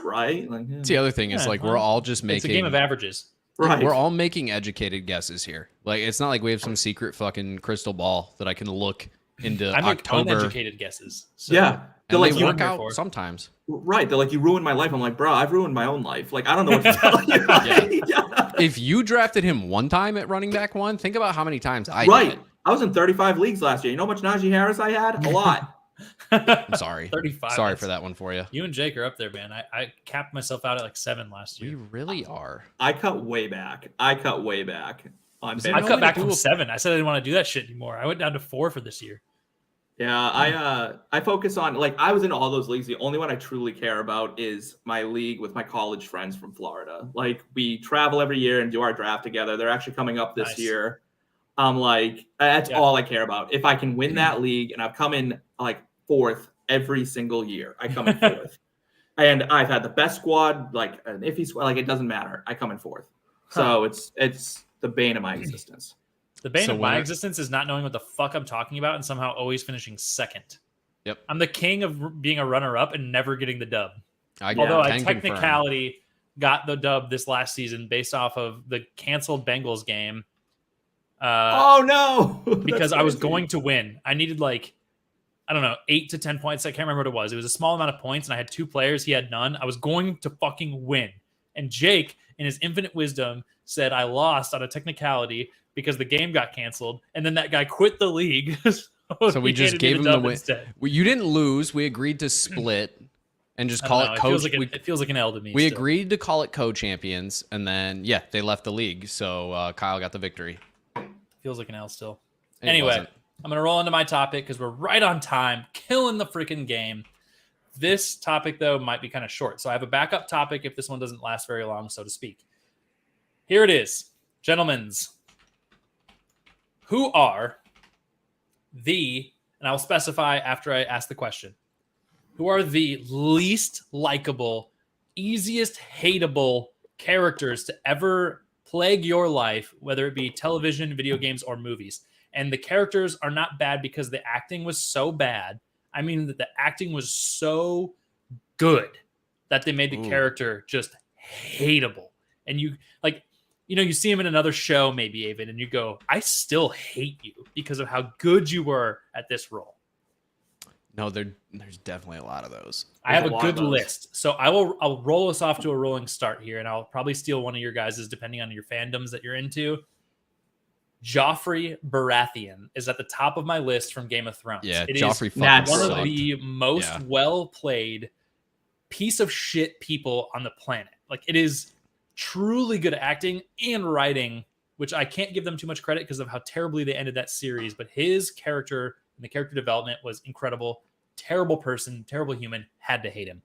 right? That's the other thing is we're all just making It's a game of averages. Right. We're all making educated guesses here. It's not like we have some secret fucking crystal ball that I can look into I make October. uneducated guesses. So Yeah. And They're they you work here out for. sometimes. Right. They're like, you ruined my life. I'm like, bro, I've ruined my own life. I don't know what to tell you. Yeah. If you drafted him one time at running back 1, think about how many times I Right. did. I was in 35 leagues last year. You know how much Najee Harris I had? A lot. I'm sorry. 35. Sorry for that one for you. You and Jake are up there, man. I capped myself out at 7 last We year. really are. I cut way back. On Is there I no cut way back to do from a- 7. I said I didn't want to do that shit anymore. I went down to 4 for this year. Yeah, I focus on I was in all those leagues. The only one I truly care about is my league with my college friends from Florida. We travel every year and do our draft together. They're actually coming up this Nice. year. I'm like, that's all I care about. If I can win that league, and I've come in 4th every single year, I come in 4th. And I've had the best squad, an iffy squad, it doesn't matter. I come in 4th. So it's the bane of my existence. The bane So of when my I- existence is not knowing what the fuck I'm talking about and somehow always finishing 2nd. Yep. I'm the king of being a runner-up and never getting the dub. Although Although I technicality got the dub this last season based off of the canceled Bengals game. Oh no! Because That's I was crazy. going to win. I needed 8 to 10 points. I can't remember what it was. It was a small amount of points, and I had 2 players. He had none. I was going to fucking win. And Jake, in his infinite wisdom, said I lost on a technicality because the game got canceled, and then that guy quit the league. So we he just handed me gave him the dub win. instead. You didn't lose. We agreed to split and just I call don't it know. coach. It feels like an L to me. We still. agreed to call it co-champions, and then they left the league. So Kyle got the victory. Feels like an L still. It Anyway, wasn't. I'm going to roll into my topic because we're right on time, killing the freaking game. This topic, though, might be kind of short. So I have a backup topic if this one doesn't last very long, so to speak. Here it is. Gentlemen's. Who are and I'll specify after I ask the question, who are the least likable easiest hateable characters to ever plague your life, whether it be television, video games, or movies. And the characters are not bad because the acting was so bad. I mean, that the acting was so good that they made the character just hateable. And you you see him in another show, maybe even, and you go, I still hate you because of how good you were at this role. No, there's definitely a lot of those. I have a good list. So I'll roll us off to a rolling start here, and I'll probably steal one of your guys's depending on your fandoms that you're into. Joffrey Baratheon is at the top of my list from Game of Thrones. Yeah, it Joffrey is fucking one sucked. of the most well-played piece of shit people on the planet. Like, it is truly good acting and writing, which I can't give them too much credit because of how terribly they ended that series. But his character and the character development was incredible. Terrible person, terrible human. Had to hate him.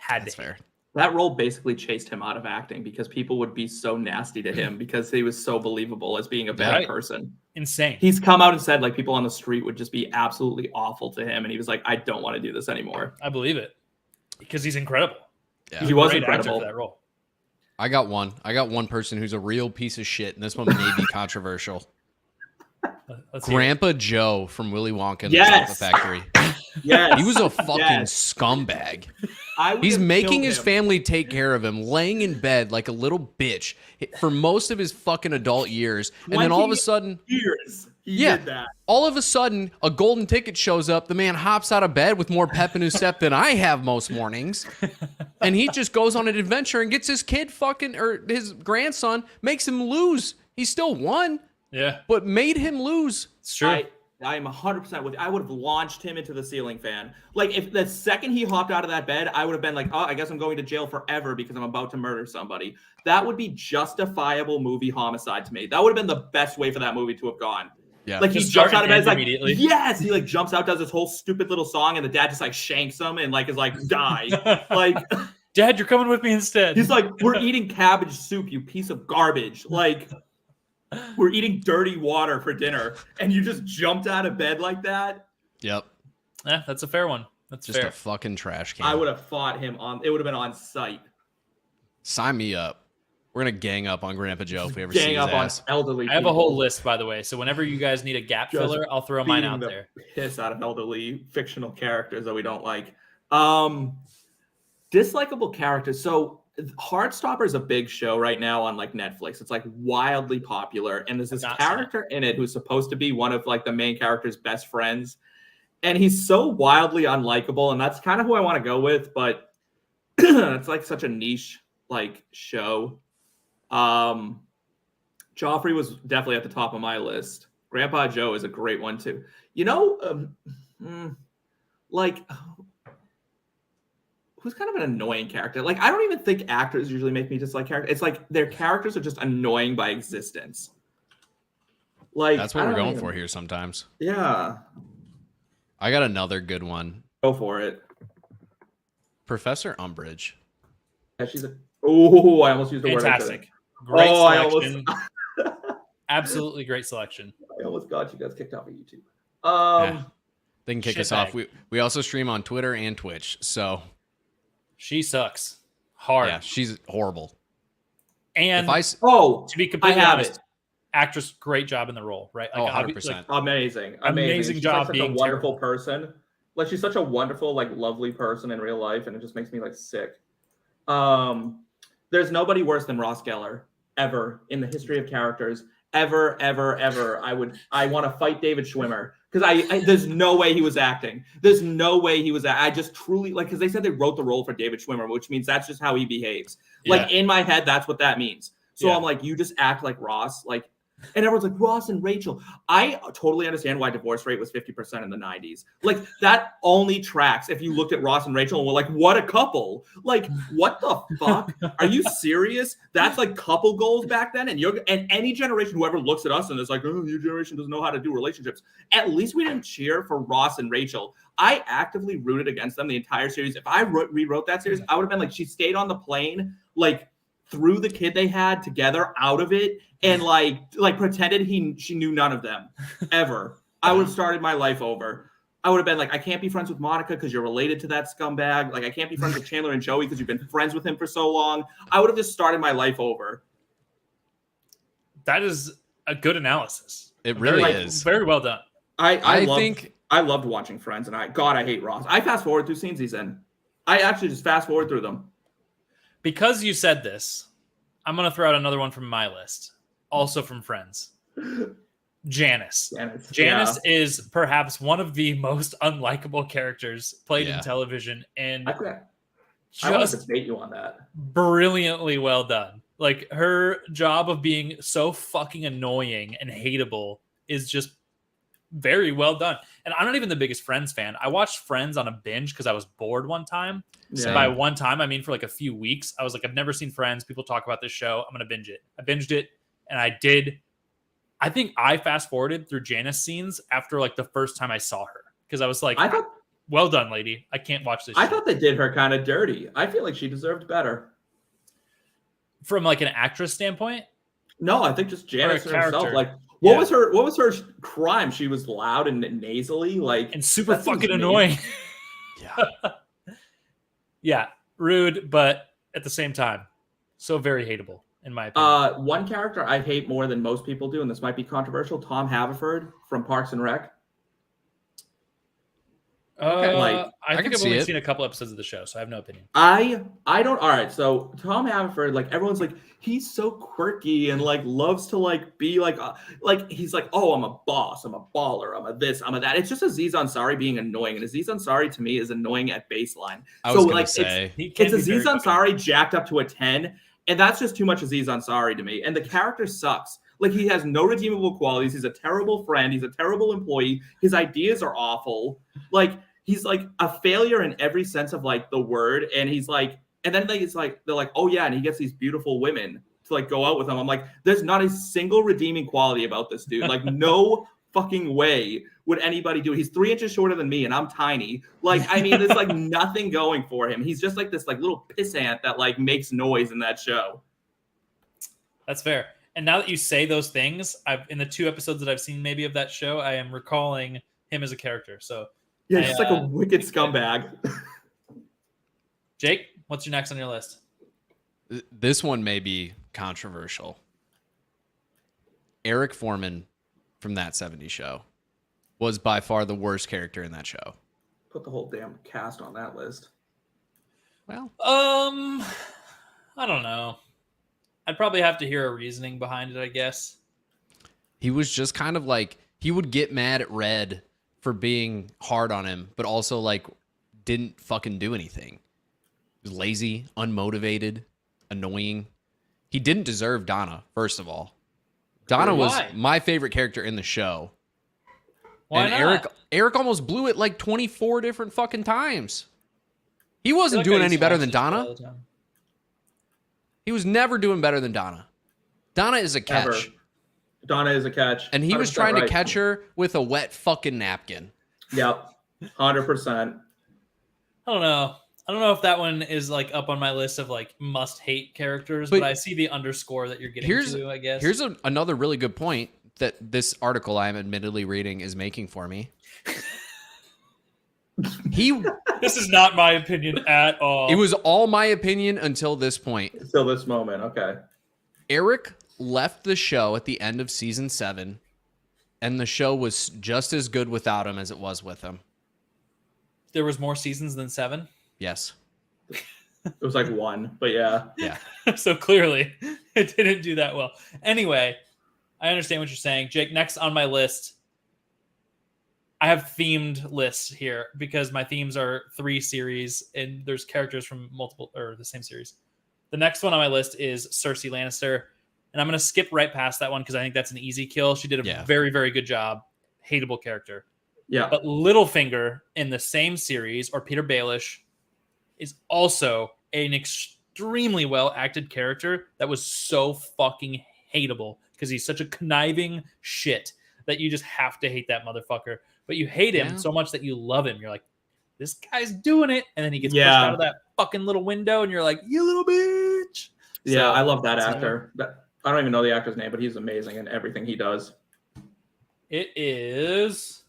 That's fair. That role basically chased him out of acting because people would be so nasty to him because he was so believable as being a bad person. Insane. He's come out and said like people on the street would just be absolutely awful to him, and he was like, I don't want to do this anymore. I believe it because he's incredible. Yeah. He was Great actor incredible for that role. I got one person who's a real piece of shit, and this one may be controversial. Let's hear it. Grandpa Joe from Willy Wonka and the Yes. Chocolate Factory. Yes. He was a fucking Yes. scumbag. I would He's have making killed his him. family take care of him, laying in bed like a little bitch for most of his fucking adult years. And then all of a 20 sudden, years he Yeah. did that. all of a sudden, a golden ticket shows up. The man hops out of bed with more pep in his step than I have most mornings. And he just goes on an adventure and gets his kid or his grandson, makes him lose. He still won, Yeah, but made him lose. it's true. I am 100% with you. I would have launched him into the ceiling fan. Like, if the second he hopped out of that bed, I would have been like, oh, I guess I'm going to jail forever because I'm about to murder somebody. That would be justifiable movie homicide to me. That would have been the best way for that movie to have gone. Yeah. Like, he Just jumps start out of bed, and it's like, end immediately. yes! He, like, jumps out, does this whole stupid little song, and the dad just, like, shanks him and, like, is like, die. Like, Dad, you're coming with me instead. he's like, we're eating cabbage soup, you piece of garbage. Like, we're eating dirty water for dinner, and you just jumped out of bed like that. Yep. Yeah, that's a fair one. That's Just fair. a fucking trash can. I would have fought him it would have been on sight. Sign me up. We're going to gang up on Grandpa Joe if we ever see Gang his up on ass. elderly I have a people, whole list, by the way. So whenever you guys need a gap Just filler, I'll throw mine beating out the there. piss out of elderly fictional characters that we don't like. Dislikable characters. So Heartstopper is a big show right now on like Netflix. It's like wildly popular, and there's this I've not seen it. character in it who's supposed to be one of like the main character's best friends, and he's so wildly unlikable, and that's kind of who I want to go with. But it's like such a niche like show. Joffrey was definitely at the top of my list. Grandpa Joe is a great one too. You know, like who's kind of an annoying character? Like, I don't even think actors usually make me dislike characters. It's like their characters are just annoying by existence. Like, That's what we're going for here sometimes. Yeah, I got another good one. go for it. Professor Umbridge. Yeah, she's a. Oh, I almost used the word. Fantastic. Great I selection. Absolutely great selection. almost got you guys kicked off of YouTube. Yeah. They can kick us Shitbag. off. We also stream on Twitter and Twitch. So, She sucks. Hard. yeah, she's horrible. And If I to be completely have honest, it. actress, great job in the role, right? Oh, Like, 100%. Amazing. Amazing She's job like such being a wonderful terrible. person. Like, she's such a wonderful, like, lovely person in real life, and it just makes me like sick. There's nobody worse than Ross Geller ever in the history of characters. Ever. I want to fight David Schwimmer because there's no way he was acting. There's no way he was. I just truly like, because they said they wrote the role for David Schwimmer, which means that's just how he behaves. Like, in my head, that's what that means. So Yeah. I'm like, you just act like Ross, like. And everyone's like, Ross and Rachel. I totally understand why divorce rate was 50% in the 90s. Like, that only tracks if you looked at Ross and Rachel and were like, what a couple. Like, what the fuck? Are you serious? That's like couple goals back then. And any generation who ever looks at us and is like, oh, your generation doesn't know how to do relationships. At least we didn't cheer for Ross and Rachel. I actively rooted against them the entire series. If I rewrote that series, I would have been like, she stayed on the plane, like, threw the kid they had together out of it and like pretended she knew none of them ever. I would have started my life over. I would have been like, I can't be friends with Monica because you're related to that scumbag. Like, I can't be friends with Chandler and Joey because you've been friends with him for so long. I would have just started my life over. That is a good analysis. It really Like, is. Very well done. I loved watching Friends, and I hate Ross. I fast forward through scenes he's in. I actually just fast forward through them. Because you said this, I'm going to throw out another one from my list, also from Friends. Janice. Janice is perhaps one of the most unlikable characters played in television, and I want to debate you on that. Brilliantly well done. Like, her job of being so fucking annoying and hateable is just very well done. And I'm not even the biggest Friends fan. I watched Friends on a binge because I was bored one time. Yeah. By one time, I mean for like a few weeks. I was like, I've never seen Friends. People talk about this show. I'm going to binge it. I binged it, and I did. I think I fast forwarded through Janice scenes after like the first time I saw her because I was like, well done, lady. I can't watch this. I thought they did her kind of dirty. I feel like she deserved better. From like an actress standpoint? No, I think just Janice herself. Like, what was her crime? She was loud and nasally, like, and super fucking annoying. Yeah. Yeah. Rude, but at the same time, so very hateable. In my opinion. One character I hate more than most people do, and this might be controversial, Tom Haverford from Parks and Rec. I think I've only seen a couple episodes of the show, so I have no opinion. I don't. All right, so Tom Haverford, like, everyone's like, he's so quirky and like loves to like be like he's like, oh, I'm a boss, I'm a baller, I'm a this, I'm a that. It's just Aziz Ansari being annoying, and Aziz Ansari to me is annoying at baseline. It's Aziz Ansari jacked up to a 10. And that's just too much Aziz Ansari to me. And the character sucks. Like, he has no redeemable qualities. He's a terrible friend. He's a terrible employee. His ideas are awful. Like, he's like a failure in every sense of like the word. And he's like, and then they're like, oh yeah, and he gets these beautiful women to like go out with him. I'm like, there's not a single redeeming quality about this dude. Like, no fucking way would anybody do it. He's 3 inches shorter than me, and I'm tiny. Like, I mean, there's like nothing going for him. He's just like this like little pissant that like makes noise in that show. That's fair. And now that you say those things, in the 2 episodes that I've seen maybe of that show, I am recalling him as a character. So yeah, he's like a wicked scumbag. Jake, what's your next on your list? This one may be controversial. Eric Foreman from That 70s Show was by far the worst character in that show. Put the whole damn cast on that list. Well, I don't know. I'd probably have to hear a reasoning behind it, I guess. He was just kind of like, he would get mad at Red for being hard on him, but also like didn't fucking do anything. He was lazy, unmotivated, annoying. He didn't deserve Donna, first of all. Donna was my favorite character in the show. Why not? Eric almost blew it like 24 different fucking times. He wasn't doing any better than Donna. He was never doing better than Donna. Donna is a catch. Ever. Donna is a catch. And he was trying to catch her with a wet fucking napkin. Yep. 100%. I don't know. I don't know if that one is like up on my list of like must hate characters, but I see the underscore that you're getting to, I guess. Here's another really good point that this article I'm admittedly reading is making for me. This is not my opinion at all. It was all my opinion until this point. Until this moment, okay. Eric left the show at the end of season 7, and the show was just as good without him as it was with him. There was more seasons than 7? Yes. It was like 1, but yeah. Yeah. So clearly it didn't do that well. Anyway, I understand what you're saying. Jake, next on my list, I have themed lists here because my themes are 3 series and there's characters from multiple or the same series. The next one on my list is Cersei Lannister, and I'm going to skip right past that one because I think that's an easy kill. She did a very, very good job. Hateable character. Yeah. But Littlefinger in the same series, or Peter Baelish, is also an extremely well acted character that was so fucking hateable because he's such a conniving shit that you just have to hate that motherfucker. But you hate him so much that you love him. You're like, this guy's doing it. And then he gets pushed out of that fucking little window and you're like, you little bitch. Yeah, I love that actor. I don't even know the actor's name, but he's amazing in everything he does. It is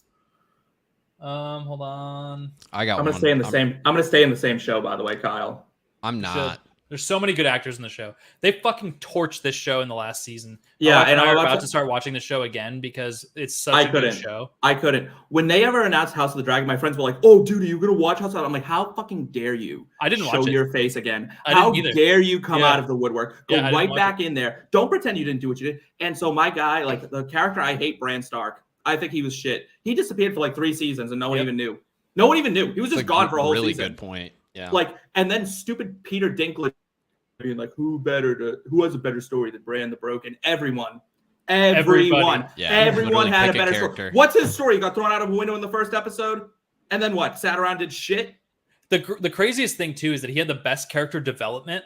Hold on. I got I'm one. gonna stay in the same. I'm gonna stay in the same show. By the way, Kyle. I'm not. There's so many good actors in the show. They fucking torched this show in the last season. Yeah, and I'm I'm about to start watching the show again because it's such a good show. I couldn't. When they ever announced House of the Dragon, my friends were like, "Oh, dude, are you gonna watch House of the Dragon?" I'm like, "How fucking dare you? I didn't show watch it. your face again. I How didn't either. dare you come out of the woodwork? Go right back in there. Don't pretend you didn't do what you did." And so my guy, like the character I hate, Bran Stark. I think he was shit. He disappeared for like 3 seasons and no one even knew. No one even knew. He was just gone for a whole really season. Good point. Yeah. Like, and then stupid Peter Dinklage being like, who has a better story than Bran the Broken? Everyone had a better story. What's his story? He got thrown out of a window in the first episode, and then what? Sat around, did shit. The craziest thing too is that he had the best character development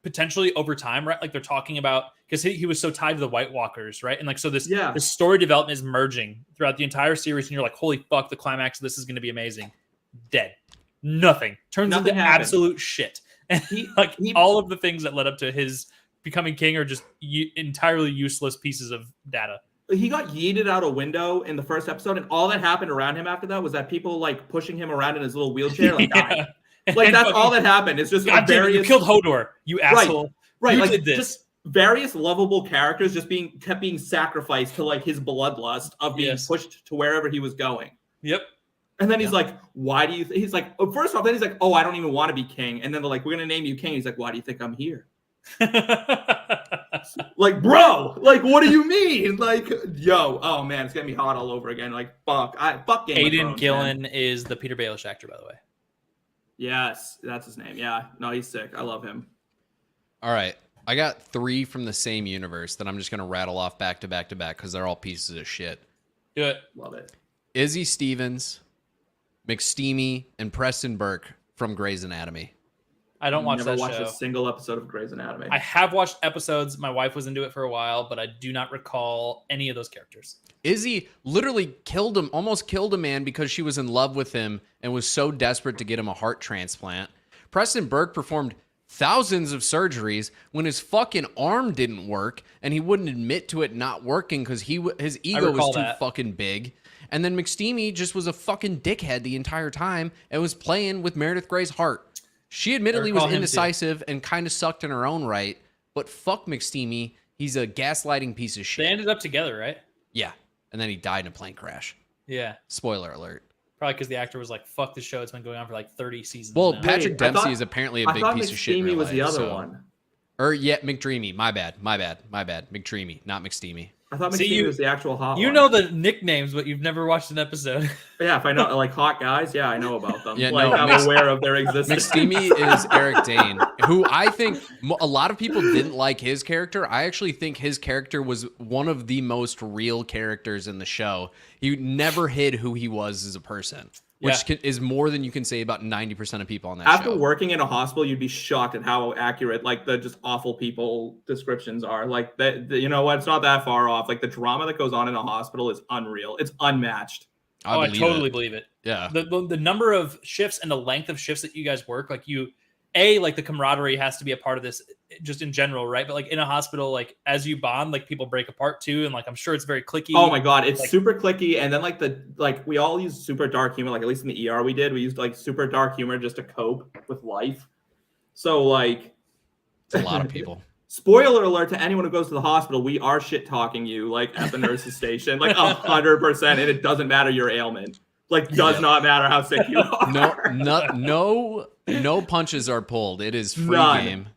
potentially over time, right? Like they're talking about because he was so tied to the White Walkers, right? And like so this story development is merging throughout the entire series, and you're like, holy fuck, the climax of this is going to be amazing. Dead, nothing turns into absolute shit. And all of the things that led up to his becoming king are just entirely useless pieces of data. He got yeeted out a window in the first episode, and all that happened around him after that was that people like pushing him around in his little wheelchair, like dying. Like that's all that happened. It's just God damn it, you killed Hodor, you asshole. Right. You like did this. Just various lovable characters just kept being sacrificed to like his bloodlust of being pushed to wherever he was going. Yep. And then he's like, why do you he's like, first off, then he's like, oh, I don't even want to be king. And then they're like, we're gonna name you king. He's like, why do you think I'm here? Like, bro, like, what do you mean? Like, yo, oh man, it's gonna be hot all over again. Like, fuck Game Aidan of Thrones, Gillen man. is the Peter Baelish actor, by the way. Yes, that's his name. Yeah, no, he's sick. I love him. All right, I got 3 from the same universe that I'm just gonna rattle off back to back to back because they're all pieces of shit. Do it. Love it. Izzy Stevens, McSteamy, and Preston Burke from Grey's Anatomy. I don't watch Never that watched show. a single episode of Grey's Anatomy. I have watched episodes. My wife was into it for a while, but I do not recall any of those characters. Izzy literally almost killed a man because she was in love with him and was so desperate to get him a heart transplant. Preston Burke performed thousands of surgeries when his fucking arm didn't work, and he wouldn't admit to it not working because his ego was too fucking big. And then McSteamy just was a fucking dickhead the entire time and was playing with Meredith Grey's heart. She admittedly was indecisive and kind of sucked in her own right, but fuck McSteamy. He's a gaslighting piece of shit. They ended up together, right? Yeah. And then he died in a plane crash. Yeah. Spoiler alert. Probably because the actor was like, fuck this show. It's been going on for like 30 seasons. Well, now. Patrick Dempsey is apparently a big piece of shit in real life. McDreamy was the other one. Or, yeah, McDreamy. My bad. McDreamy, not McSteamy. I thought McSteamy was the actual hot one. You know the nicknames, but you've never watched an episode. Yeah, if I know, like, hot guys, yeah, I know about them. Yeah, like, I'm aware of their existence. McSteamy is Eric Dane, who I think a lot of people didn't like his character. I actually think his character was one of the most real characters in the show. He never hid who he was as a person, which is more than you can say about 90% of people on that show. After working in a hospital, you'd be shocked at how accurate, like, the just awful people descriptions are. Like, you know what? It's not that far off. Like, the drama that goes on in a hospital is unreal. It's unmatched. I totally believe it. Yeah. The number of shifts and the length of shifts that you guys work, like like the camaraderie has to be a part of this just in general, right? But like in a hospital, like as you bond, like people break apart too. And like, I'm sure it's very cliquey. Oh my God. It's like, super cliquey. And then like we all use super dark humor. Like at least in the ER we used like super dark humor just to cope with life. So like. It's a lot of people. Spoiler alert to anyone who goes to the hospital, we are shit talking you like at the nurse's station, like 100%, and it doesn't matter your ailment. Like does not matter how sick you are. No punches are pulled. It is free game.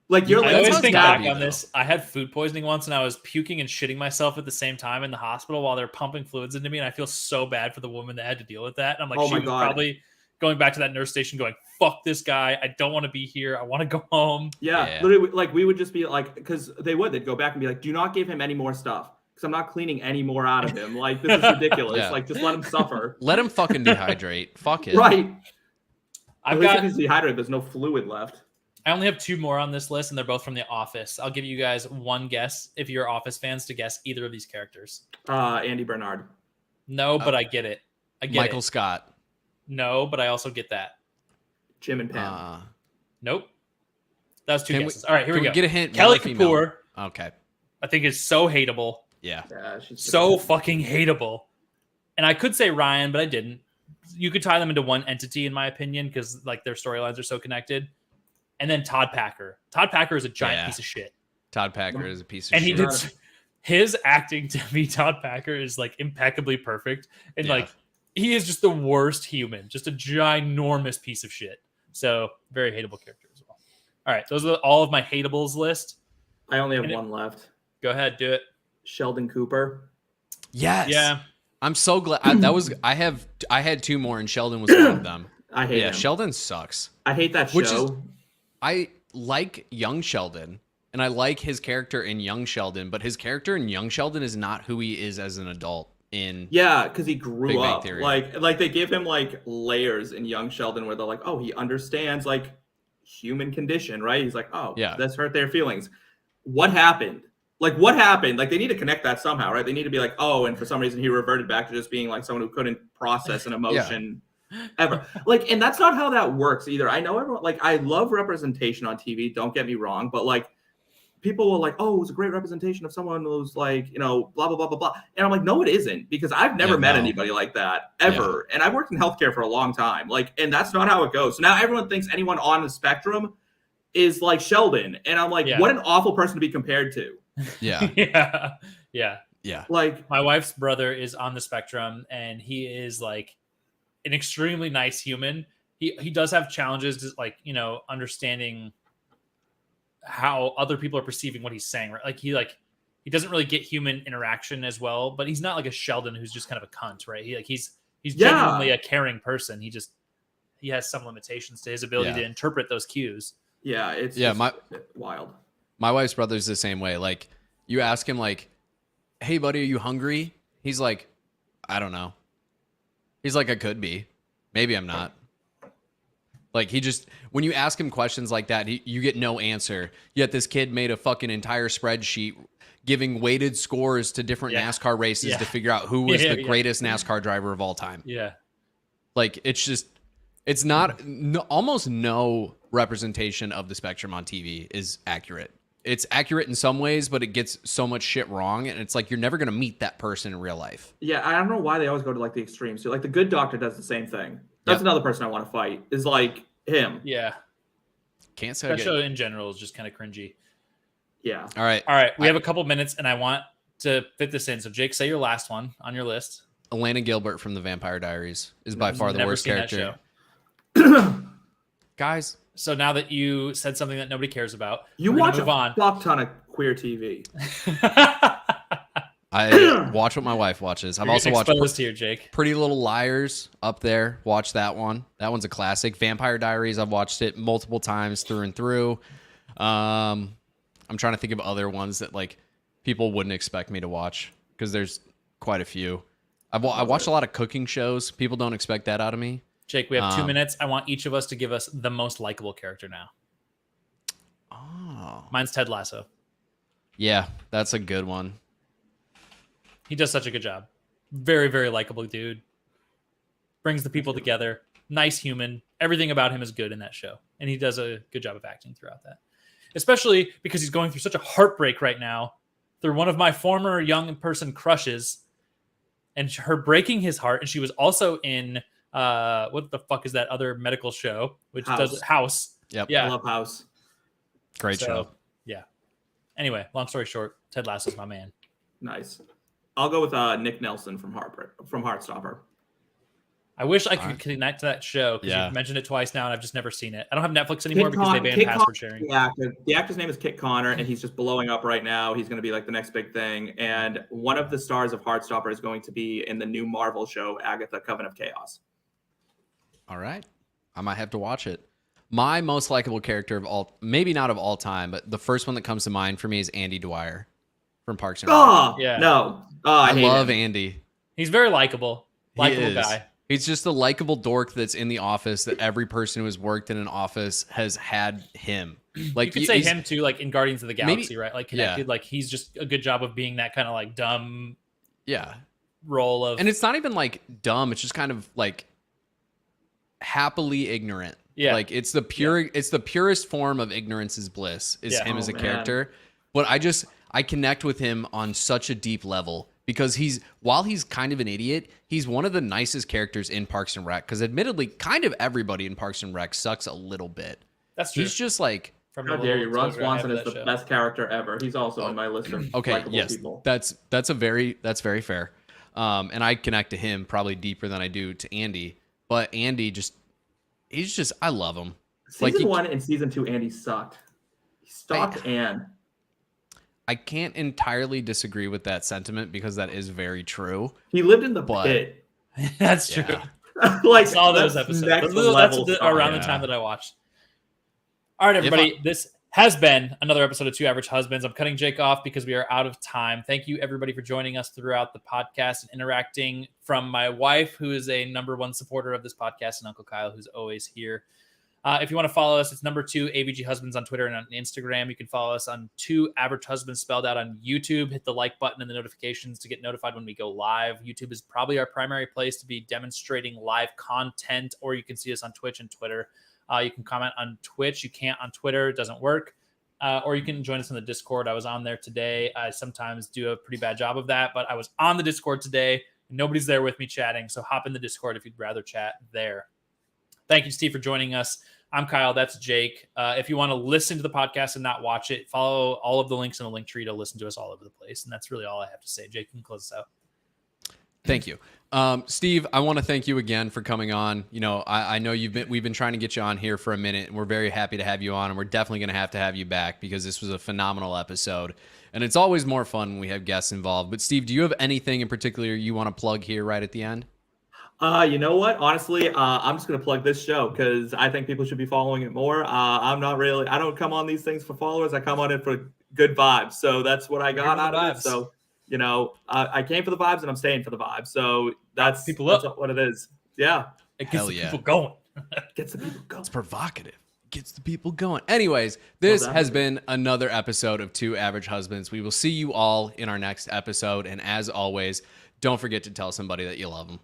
Like you're. I always think back on this. I had food poisoning once, and I was puking and shitting myself at the same time in the hospital while they're pumping fluids into me, and I feel so bad for the woman that had to deal with that. And I'm like, she was probably going back to that nurse station going, fuck this guy. I don't want to be here. I want to go home. Yeah. Literally, like we would just be like, because they'd go back and be like, do not give him any more stuff. Because I'm not cleaning any more out of him. Like, this is ridiculous. Yeah. Like, just let him suffer. Let him fucking dehydrate. Fuck it. Right. At least if he's dehydrated, there's no fluid left. I only have 2 more on this list, and they're both from The Office. I'll give you guys one guess, if you're Office fans, to guess either of these characters. Andy Bernard. No, but I get it. Michael Scott. No, but I also get that. Jim and Pam. Nope. That was 2 guesses. All right, here we go. Get a hint. Kelly Kapoor. Okay. I think is so hateable. Yeah. So fucking hateable. and I could say Ryan, but I didn't. You could tie them into one entity, in my opinion, because like their storylines are so connected. And then Todd Packer. Todd Packer is a giant piece of shit. Todd Packer is a piece of and shit. And he did his acting to me. Todd Packer is like impeccably perfect, and like he is just the worst human, just a ginormous piece of shit. So very hateable character as well. All right, those are all of my hateables list. I only have one left. Go ahead, do it. Sheldon Cooper. Yes. Yeah. I'm so glad I had two more and Sheldon was one of them. I hate him. Sheldon sucks. I hate that show. I like young Sheldon and I like his character in young Sheldon, but his character in young Sheldon is not who he is as an adult in because he grew Big Bang up. Theory. Like they give him like layers in young Sheldon where they're like, oh, he understands like human condition, right? He's like, oh, that's hurt their feelings. What happened? Like, what happened? Like, they need to connect that somehow, right? They need to be like, oh, and for some reason he reverted back to just being like someone who couldn't process an emotion ever. Like, and that's not how that works either. I know everyone, like, I love representation on TV. Don't get me wrong. But, like, people will like, oh, it was a great representation of someone who's like, you know, blah, blah, blah, blah, blah. And I'm like, no, it isn't. Because I've never met anybody like that ever. And I've worked in healthcare for a long time. Like, and that's not how it goes. So now everyone thinks anyone on the spectrum is like Sheldon. And I'm like, what an awful person to be compared to. Yeah. Yeah. Like my wife's brother is on the spectrum and he is like an extremely nice human. He does have challenges to like, you know, understanding how other people are perceiving what he's saying, right? Like he doesn't really get human interaction as well, but he's not like a Sheldon who's just kind of a cunt, right? He's genuinely a caring person. He has some limitations to his ability to interpret those cues. Yeah, it's wild. My wife's brother's the same way. Like, you ask him, like, hey, buddy, are you hungry? He's like, I don't know. He's like, I could be. Maybe I'm not. Like, when you ask him questions like that, you get no answer. Yet this kid made a fucking entire spreadsheet giving weighted scores to different NASCAR races to figure out who was the greatest NASCAR driver of all time. Yeah. Like, it's not, almost no representation of the spectrum on TV is accurate. It's accurate in some ways, but it gets so much shit wrong. And it's like, you're never going to meet that person in real life. Yeah. I don't know why they always go to like the extremes. So like the Good Doctor does the same thing. That's another person I want to fight is like him. Yeah. Can't say that show in general is just kind of cringy. Yeah. All right. We have a couple minutes and I want to fit this in. So Jake, say your last one on your list. Elena Gilbert from The Vampire Diaries is by far the worst character. Guys. So now that you said something that nobody cares about, you watch a fuck ton of queer TV. I watch what my wife watches. I've also watched here, Jake. Pretty Little Liars up there. Watch that one. That one's a classic. Vampire Diaries. I've watched it multiple times through and through. I'm trying to think of other ones that like people wouldn't expect me to watch because there's quite a few. I watched a lot of cooking shows. People don't expect that out of me. Jake, we have 2 minutes. I want each of us to give us the most likable character now. Oh. Mine's Ted Lasso. Yeah, that's a good one. He does such a good job. Very, very likable dude. Brings the people together. Nice human. Everything about him is good in that show. And he does a good job of acting throughout that. Especially because he's going through such a heartbreak right now through one of my former young person crushes and her breaking his heart. And she was also in... what the fuck is that other medical show which does House? Yep. Yeah, I love House. Great show. Yeah. Anyway, long story short, Ted Lasso's my man. Nice. I'll go with Nick Nelson from Heartstopper. I wish I could connect to that show because you've mentioned it twice now and I've just never seen it. I don't have Netflix anymore because they banned password sharing. The actor's name is Kit Connor and he's just blowing up right now. He's going to be like the next big thing. And one of the stars of Heartstopper is going to be in the new Marvel show, Agatha Coven of Chaos. All right. I might have to watch it. My most likable character of all, maybe not of all time, but the first one that comes to mind for me is Andy Dwyer from Parks and Rec. Oh, yeah. No. Oh, I love Andy. He's very likable. Likable guy. He's just a likable dork that's in the office that every person who has worked in an office has had him. Like you could say him too, like in Guardians of the Galaxy, right? Like connected. Like he's just a good job of being that kind of like dumb role of. And it's not even like dumb. It's just kind of like happily ignorant. Yeah. Like it's the purest form of ignorance is bliss is him as a character. But I connect with him on such a deep level because while he's kind of an idiot, he's one of the nicest characters in Parks and Rec. Because admittedly, kind of everybody in Parks and Rec sucks a little bit. That's true. He's just like, how dare you? Ron Swanson is the best character ever. He's also on my list of likable people. That's very fair. And I connect to him probably deeper than I do to Andy. But Andy I love him. Season 1 and season 2, Andy sucked. He stalked Anne. I can't entirely disagree with that sentiment because that is very true. He lived in the pit. That's true. Like all those episodes. That's around the time that I watched. All right, everybody. This has been another episode of Two Average Husbands. I'm cutting Jake off because we are out of time. Thank you, everybody, for joining us throughout the podcast and interacting. From my wife, who is a #1 supporter of this podcast, and Uncle Kyle, who's always here. If you want to follow us, it's #2 AVG Husbands on Twitter and on Instagram. You can follow us on Two Average Husbands spelled out on YouTube. Hit the like button and the notifications to get notified when we go live. YouTube is probably our primary place to be demonstrating live content, or you can see us on Twitch and Twitter. You can comment on Twitch. You can't on Twitter. It doesn't work. Or you can join us on the Discord. I was on there today. I sometimes do a pretty bad job of that, but I was on the Discord today. Nobody's there with me chatting, so hop in the Discord if you'd rather chat there. Thank you, Steve, for joining us. I'm Kyle. That's Jake. If you want to listen to the podcast and not watch it, follow all of the links in the link tree to listen to us all over the place. And that's really all I have to say. Jake, you can close us out. Thank you. Steve, I want to thank you again for coming on. You know, I know we've been trying to get you on here for a minute, and we're very happy to have you on, and we're definitely going to have you back because this was a phenomenal episode. And it's always more fun when we have guests involved. But Steve, do you have anything in particular you want to plug here right at the end? You know what? Honestly, I'm just going to plug this show because I think people should be following it more. I don't come on these things for followers. I come on it for good vibes. So that's what I got out of it. So, you know, I came for the vibes and I'm staying for the vibes. So that's what it is. Yeah. It gets the people going. Gets the people going. It's provocative. Gets the people going. Anyways, this has been another episode of Two Average Husbands. We will see you all in our next episode. And as always, don't forget to tell somebody that you love them.